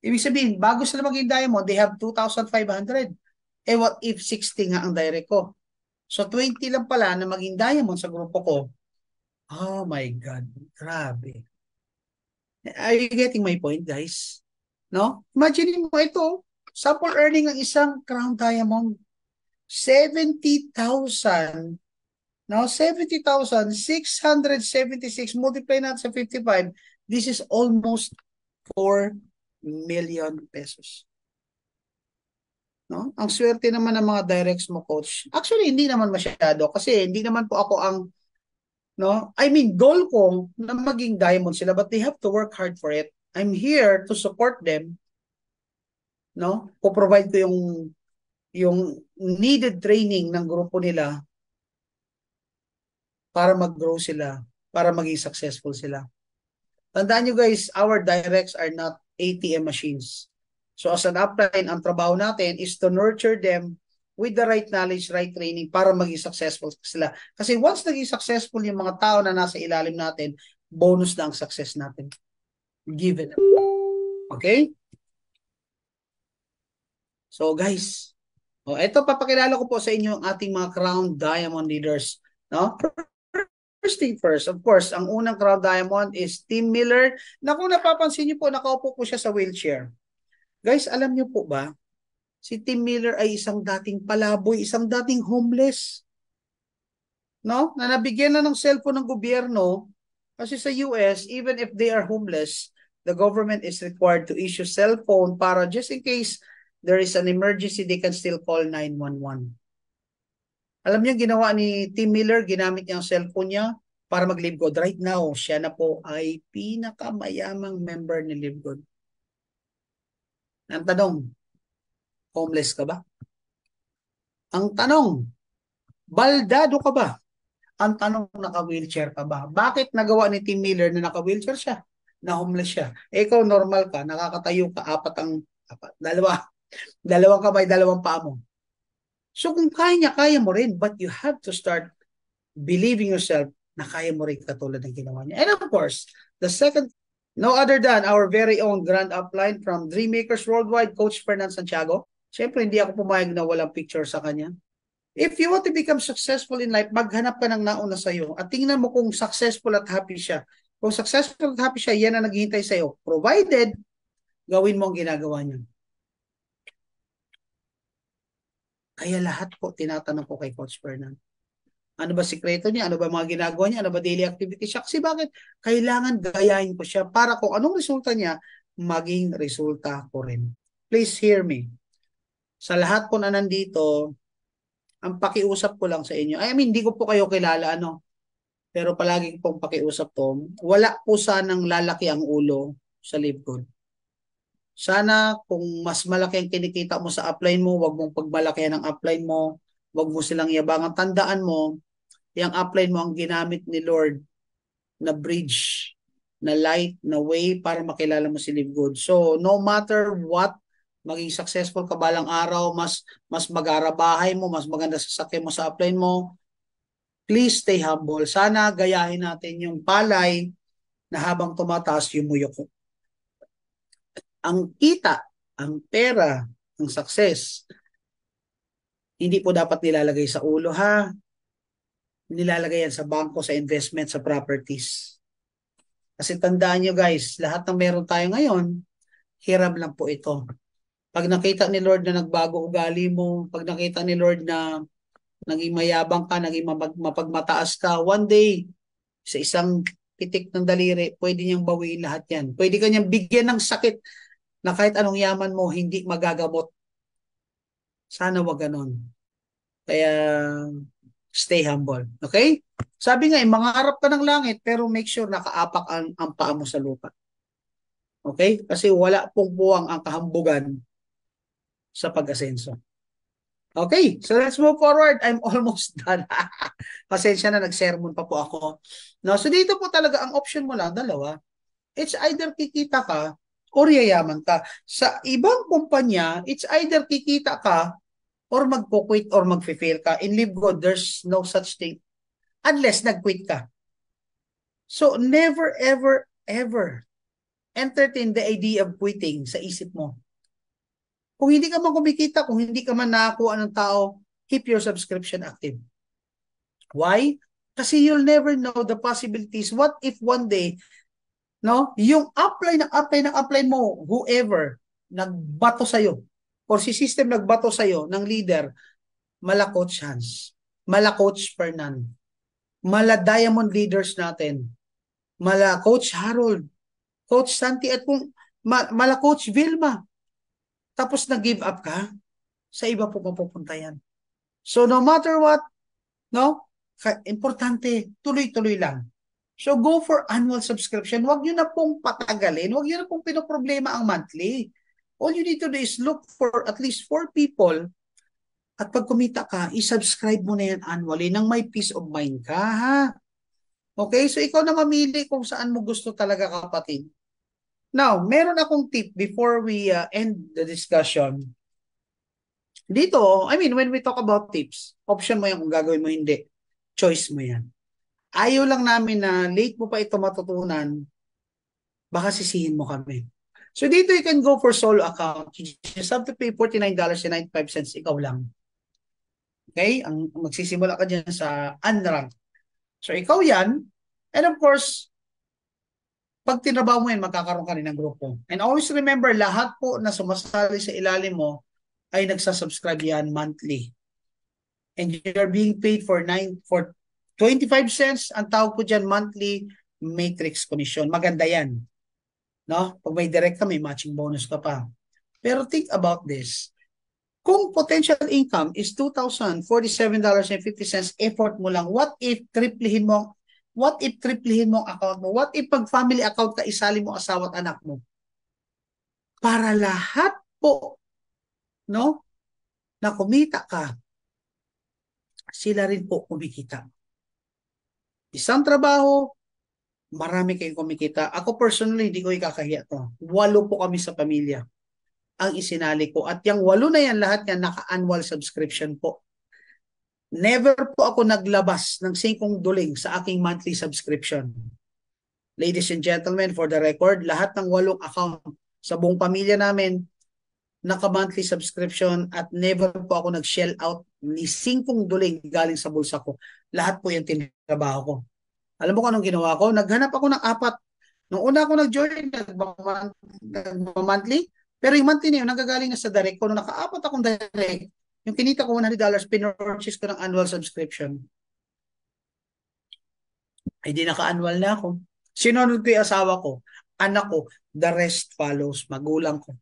Ibig sabihin, bago sila maging diamond, they have 2,500. Eh what if 60 nga ang direct ko? So 20 lang pala na maging diamond sa grupo ko. Oh my God, grabe. Are you getting my point, guys? No? Imagine mo ito, sample earning ng isang crown diamond, 70,000. No, 70,676 multiply natin sa 55. This is almost 4 million pesos. No? Ang swerte naman ng mga directs mo, coach. Actually, hindi naman masyado kasi hindi naman po ako ang goal ko na maging diamond sila, but they have to work hard for it. I'm here to support them. No? Po-provide ko yung needed training ng grupo nila para mag-grow sila, para maging successful sila. Tandaan nyo guys, our directs are not ATM machines. So as an upline, ang trabaho natin is to nurture them with the right knowledge, right training para maging successful sila. Kasi once naging successful yung mga tao na nasa ilalim natin, bonus na ang success natin. Given. Okay? So guys, ito papakilala ko po sa inyo ang ating mga crown diamond leaders. No? First thing first, of course, ang unang crown diamond is Tim Miller. Na kung napapansin niyo po, nakaupo po siya sa wheelchair. Guys, alam niyo po ba, si Tim Miller ay isang dating palaboy, isang dating homeless. No? Na nabigyan na ng cellphone ng gobyerno kasi sa US, even if they are homeless, the government is required to issue cellphone para just in case there is an emergency, they can still call 911. Alam niyo, ginawa ni Tim Miller, ginamit niya ang cellphone niya para mag-Live Good. Right now, siya na po ay pinakamayamang member ni Live Good. Ang tanong, homeless ka ba? Ang tanong, baldado ka ba? Ang tanong, naka-wheelchair ka ba? Bakit nagawa ni Tim Miller na naka-wheelchair siya? Na homeless siya? Eh, ikaw normal ka, nakakatayo ka, dalawang kamay, dalawang paa mo. So kung kaya mo rin, but you have to start believing yourself na kaya mo rin katulad ng ginawa niya. And of course, the second, no other than our very own grand upline from Dreammakers Worldwide, Coach Fernan Santiago. Siyempre, hindi ako pumayag na walang picture sa kanya. If you want to become successful in life, maghanap ka ng nauna sa'yo at tingnan mo kung successful at happy siya. Kung successful at happy siya, yan ang naghihintay sa'yo. Provided, gawin mo ang ginagawa niya. Kaya lahat po tinatanong ko kay Coach Fernan. Ano ba sikreto niya? Ano ba mga ginagawa niya? Ano ba daily activity siya? Kasi bakit? Kailangan gayahin ko siya para kung anong resulta niya, maging resulta ko rin. Please hear me. Sa lahat po na nandito, ang pakiusap ko lang sa inyo, hindi ko po kayo kilala, pero palagi pong pakiusap to, wala po sanang lalaki ang ulo sa Live Good. Sana kung mas malaki ang kinikita mo sa upline mo, wag mong pagmalakihan ang upline mo, wag mo silang yabangan. Tandaan mo, yung upline mo ang ginamit ni Lord na bridge, na light, na way para makilala mo si Live Good. So, no matter what, maging successful ka balang araw, mas magara bahay mo, mas maganda sasakyan mo sa upline mo, please stay humble. Sana gayahin natin yung palay na habang tumataas yumuyok. Ang kita, ang pera, ang success, hindi po dapat nilalagay sa ulo ha. Nilalagay yan sa bangko, sa investment, sa properties. Kasi tandaan nyo guys, lahat ng meron tayo ngayon, hiram lang po ito. Pag nakita ni Lord na nagbago ugali mo, pag nakita ni Lord na naging mayabang ka, naging mapagmataas ka, one day, sa isang pitik ng daliri, pwede niyang bawiin lahat yan. Pwede ka niyang bigyan ng sakit na kahit anong yaman mo, hindi magagamot. Sana wag ganon. Kaya, stay humble. Okay? Sabi nga, mangarap ka ng langit, pero make sure nakaapak ang paa mo sa lupa. Okay? Kasi wala pong buwang ang kahambugan sa pag-asenso. Okay, so let's move forward. I'm almost done. Pasensya na, nag-sermon pa po ako. No, so dito po talaga, ang option mo lang, dalawa. It's either kikita ka or yayaman ka. Sa ibang kumpanya, it's either kikita ka or magpo-quit or mag-fail ka. In Live Good, there's no such thing unless nag-quit ka. So never, ever, ever entertain the idea of quitting sa isip mo. Kung hindi ka man kumikita, kung hindi ka man nakakuha ng tao, keep your subscription active. Why? Kasi you'll never know the possibilities. What if one day, no, yung apply mo, whoever, nagbato sa'yo, or si system nagbato sa'yo ng leader, mala Coach Hans, mala Coach Fernan, mala Diamond Leaders natin, mala Coach Harold, Coach Santi, at kung mala Coach Vilma, tapos nag-give up ka, sa iba po mapupunta yan. So no matter what, no, importante, tuloy-tuloy lang. So go for annual subscription. Huwag nyo na pong patagalin. Huwag nyo na pong pinoproblema ang monthly. All you need to do is look for at least 4 people at pag kumita ka, isubscribe mo na yan annually nang may peace of mind ka, ha? Okay? So ikaw na mamili kung saan mo gusto talaga, kapatid. Now, meron akong tip before we end the discussion. Dito, I mean, when we talk about tips, option mo yan kung gagawin mo, hindi. Choice mo yan. Ayaw lang namin na late mo pa ito matutunan, baka sisihin mo kami. So dito you can go for solo account. You just have to pay $49.95, ikaw lang. Okay? Magsisimula ka dyan sa unranked. So ikaw yan. And of course, pag tinabaw mo yan, magkakaroon ka rin ng grupo. And always remember, lahat po na sumasali sa ilalim mo ay nagsasubscribe yan monthly. And you're being paid for 25 cents. Ang tawag po dyan, monthly matrix commission. Maganda yan. No? Pag may direct ka, may matching bonus ka pa. Pero think about this. Kung potential income is $2,047.50, effort mo lang, what if triplihin mo ang account mo? What if pag family account ka, isali mo asawa at anak mo? Para lahat po, no, na kumita ka, sila rin po kumikita. Isang trabaho, marami kayong kumikita. Ako personally, hindi ko ikakahiya to. 8 po kami sa pamilya ang isinali ko. At yung 8 na yan, lahat yan naka-annual subscription po. Never po ako naglabas ng 5 duling sa aking monthly subscription. Ladies and gentlemen, for the record, lahat ng 8 account sa buong pamilya namin, naka-monthly subscription at never po ako nag-shell out ni 5 duling galing sa bulsa ko. Lahat po yung tinatrabaho ko. Alam mo kung anong ginawa ko? Naghanap ako ng 4. Nung una ako nag-join, nag-monthly, pero yung monthly na yun, nanggagaling na sa direct ko. Nung naka-4 akong direct, yung kinita ko $100, pinurchase ko ng annual subscription. Ay di naka-annual na ako. Sinunod ko yung asawa ko, anak ko, the rest follows, magulang ko.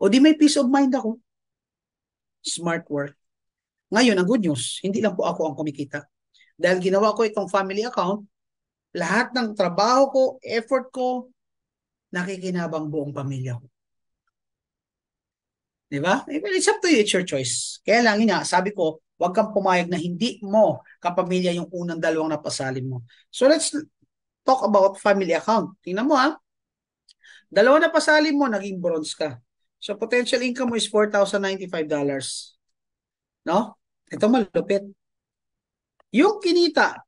O di may peace of mind ako. Smart work. Ngayon, ang good news, hindi lang po ako ang kumikita. Dahil ginawa ko itong family account, lahat ng trabaho ko, effort ko, nakikinabang buong pamilya ko. Diba? It's up to you, it's your choice. Kaya lang yun nga, sabi ko, Huwag kang pumayag na hindi mo kapamilya yung unang dalawang napasalin mo. So let's talk about family account. Tingnan mo ha. Dalawa na pasali mo, naging bronze ka. So potential income mo is $4,095. No? Ito malupit. Yung kinita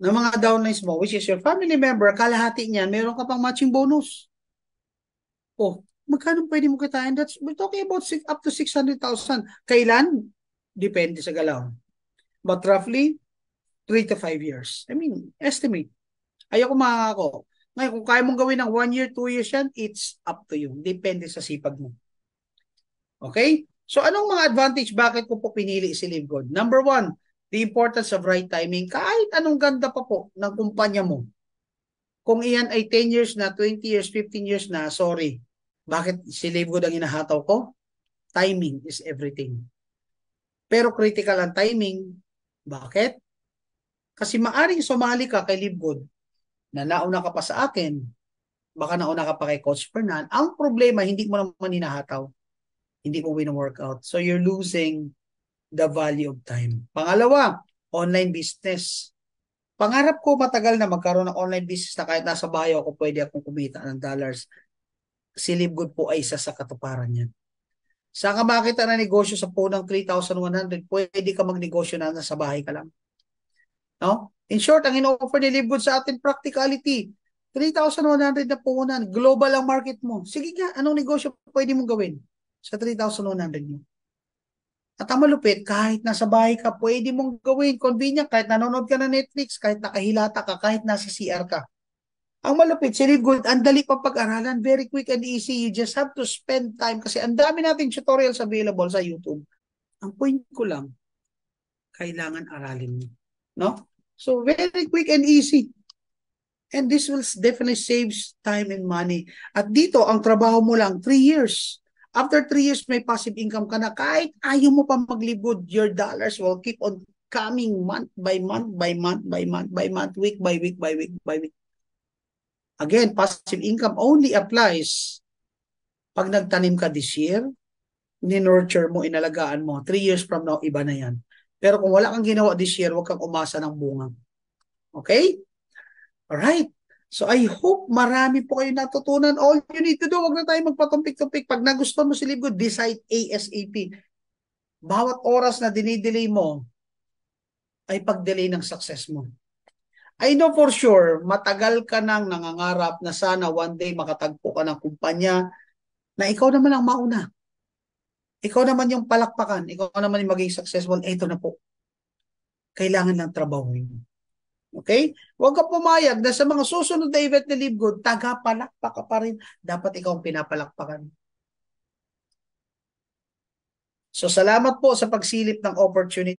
ng mga downlines mo, which is your family member, kalahati niyan, meron ka pang matching bonus. Oh, magkano pwede mo kitain? We're talking about up to 600,000. Kailan? Depende sa galaw. But roughly, 3 to 5 years. I mean, estimate. Ayoko makakako. Ngayon, kung kaya mong gawin ng 1 year, 2 years yan, it's up to you. Depende sa sipag mo. Okay? So, anong mga advantage? Bakit ko po pinili si Live Good? Number 1, the importance of right timing. Kahit anong ganda pa po ng kumpanya mo. Kung iyan ay 10 years na, 20 years, 15 years na, sorry. Bakit si Live Good ang hinahataw ko? Timing is everything. Pero critical ang timing. Bakit? Kasi maaring sumali ka kay Live Good na nauna ka pa sa akin, baka nauna ka pa kay Coach Fernan. Ang problema, hindi mo naman hinahataw. Hindi mo win-workout. So you're losing the value of time. Pangalawa, online business. Pangarap ko matagal na magkaroon ng online business na kahit nasa bahay ako, pwede akong kumita ng dollars. Si Live Good po ay isa sa katuparan yan. Saan ka makita na negosyo sa punang 3,100, pwede ka magnegosyo na nasa bahay ka lang. No? In short, ang ino-offer ni Live Good sa atin, practicality. 3,100 na puhunan. Global ang market mo. Sige nga, anong negosyo pwede mong gawin sa 3,100 mo? At ang malupit, kahit nasa bahay ka, pwede mong gawin. Convenient, kahit nanonood ka na Netflix, kahit nakahilata ka, kahit nasa CR ka. Ang malupit, si Live Good, ang dali pang pag-aralan. Very quick and easy. You just have to spend time kasi ang dami nating tutorials available sa YouTube. Ang point ko lang, kailangan aralin mo. No? So, very quick and easy. And this will definitely saves time and money. At dito, ang trabaho mo lang, 3 years. After 3 years, may passive income ka na. Kahit ayaw mo pa mag-live good, your dollars will keep on coming month by month, by month, by month, by month, week by week, by week, by week. Again, passive income only applies pag nagtanim ka this year, ni-nurture mo, inalagaan mo. 3 years from now, iba na yan. Pero kung wala kang ginawa this year, huwag kang umasa ng bunga. Okay? Alright. So I hope marami po kayo natutunan. All you need to do, huwag na tayo magpatumpik-tumpik. Pag nagustuhan mo si Live Good, decide ASAP. Bawat oras na dinidelay mo ay pag-delay ng success mo. I know for sure, matagal ka nang nangangarap na sana one day makatagpo ka ng kumpanya na ikaw naman ang mauna. Ikaw naman yung palakpakan. Ikaw naman yung maging successful. Ito na po. Kailangan lang trabahuin. Okay? Huwag ka pumayag na sa mga susunod na event na Live Good, taga-palakpak ka pa rin. Dapat ikaw ang pinapalakpakan. So salamat po sa pagsilip ng opportunity.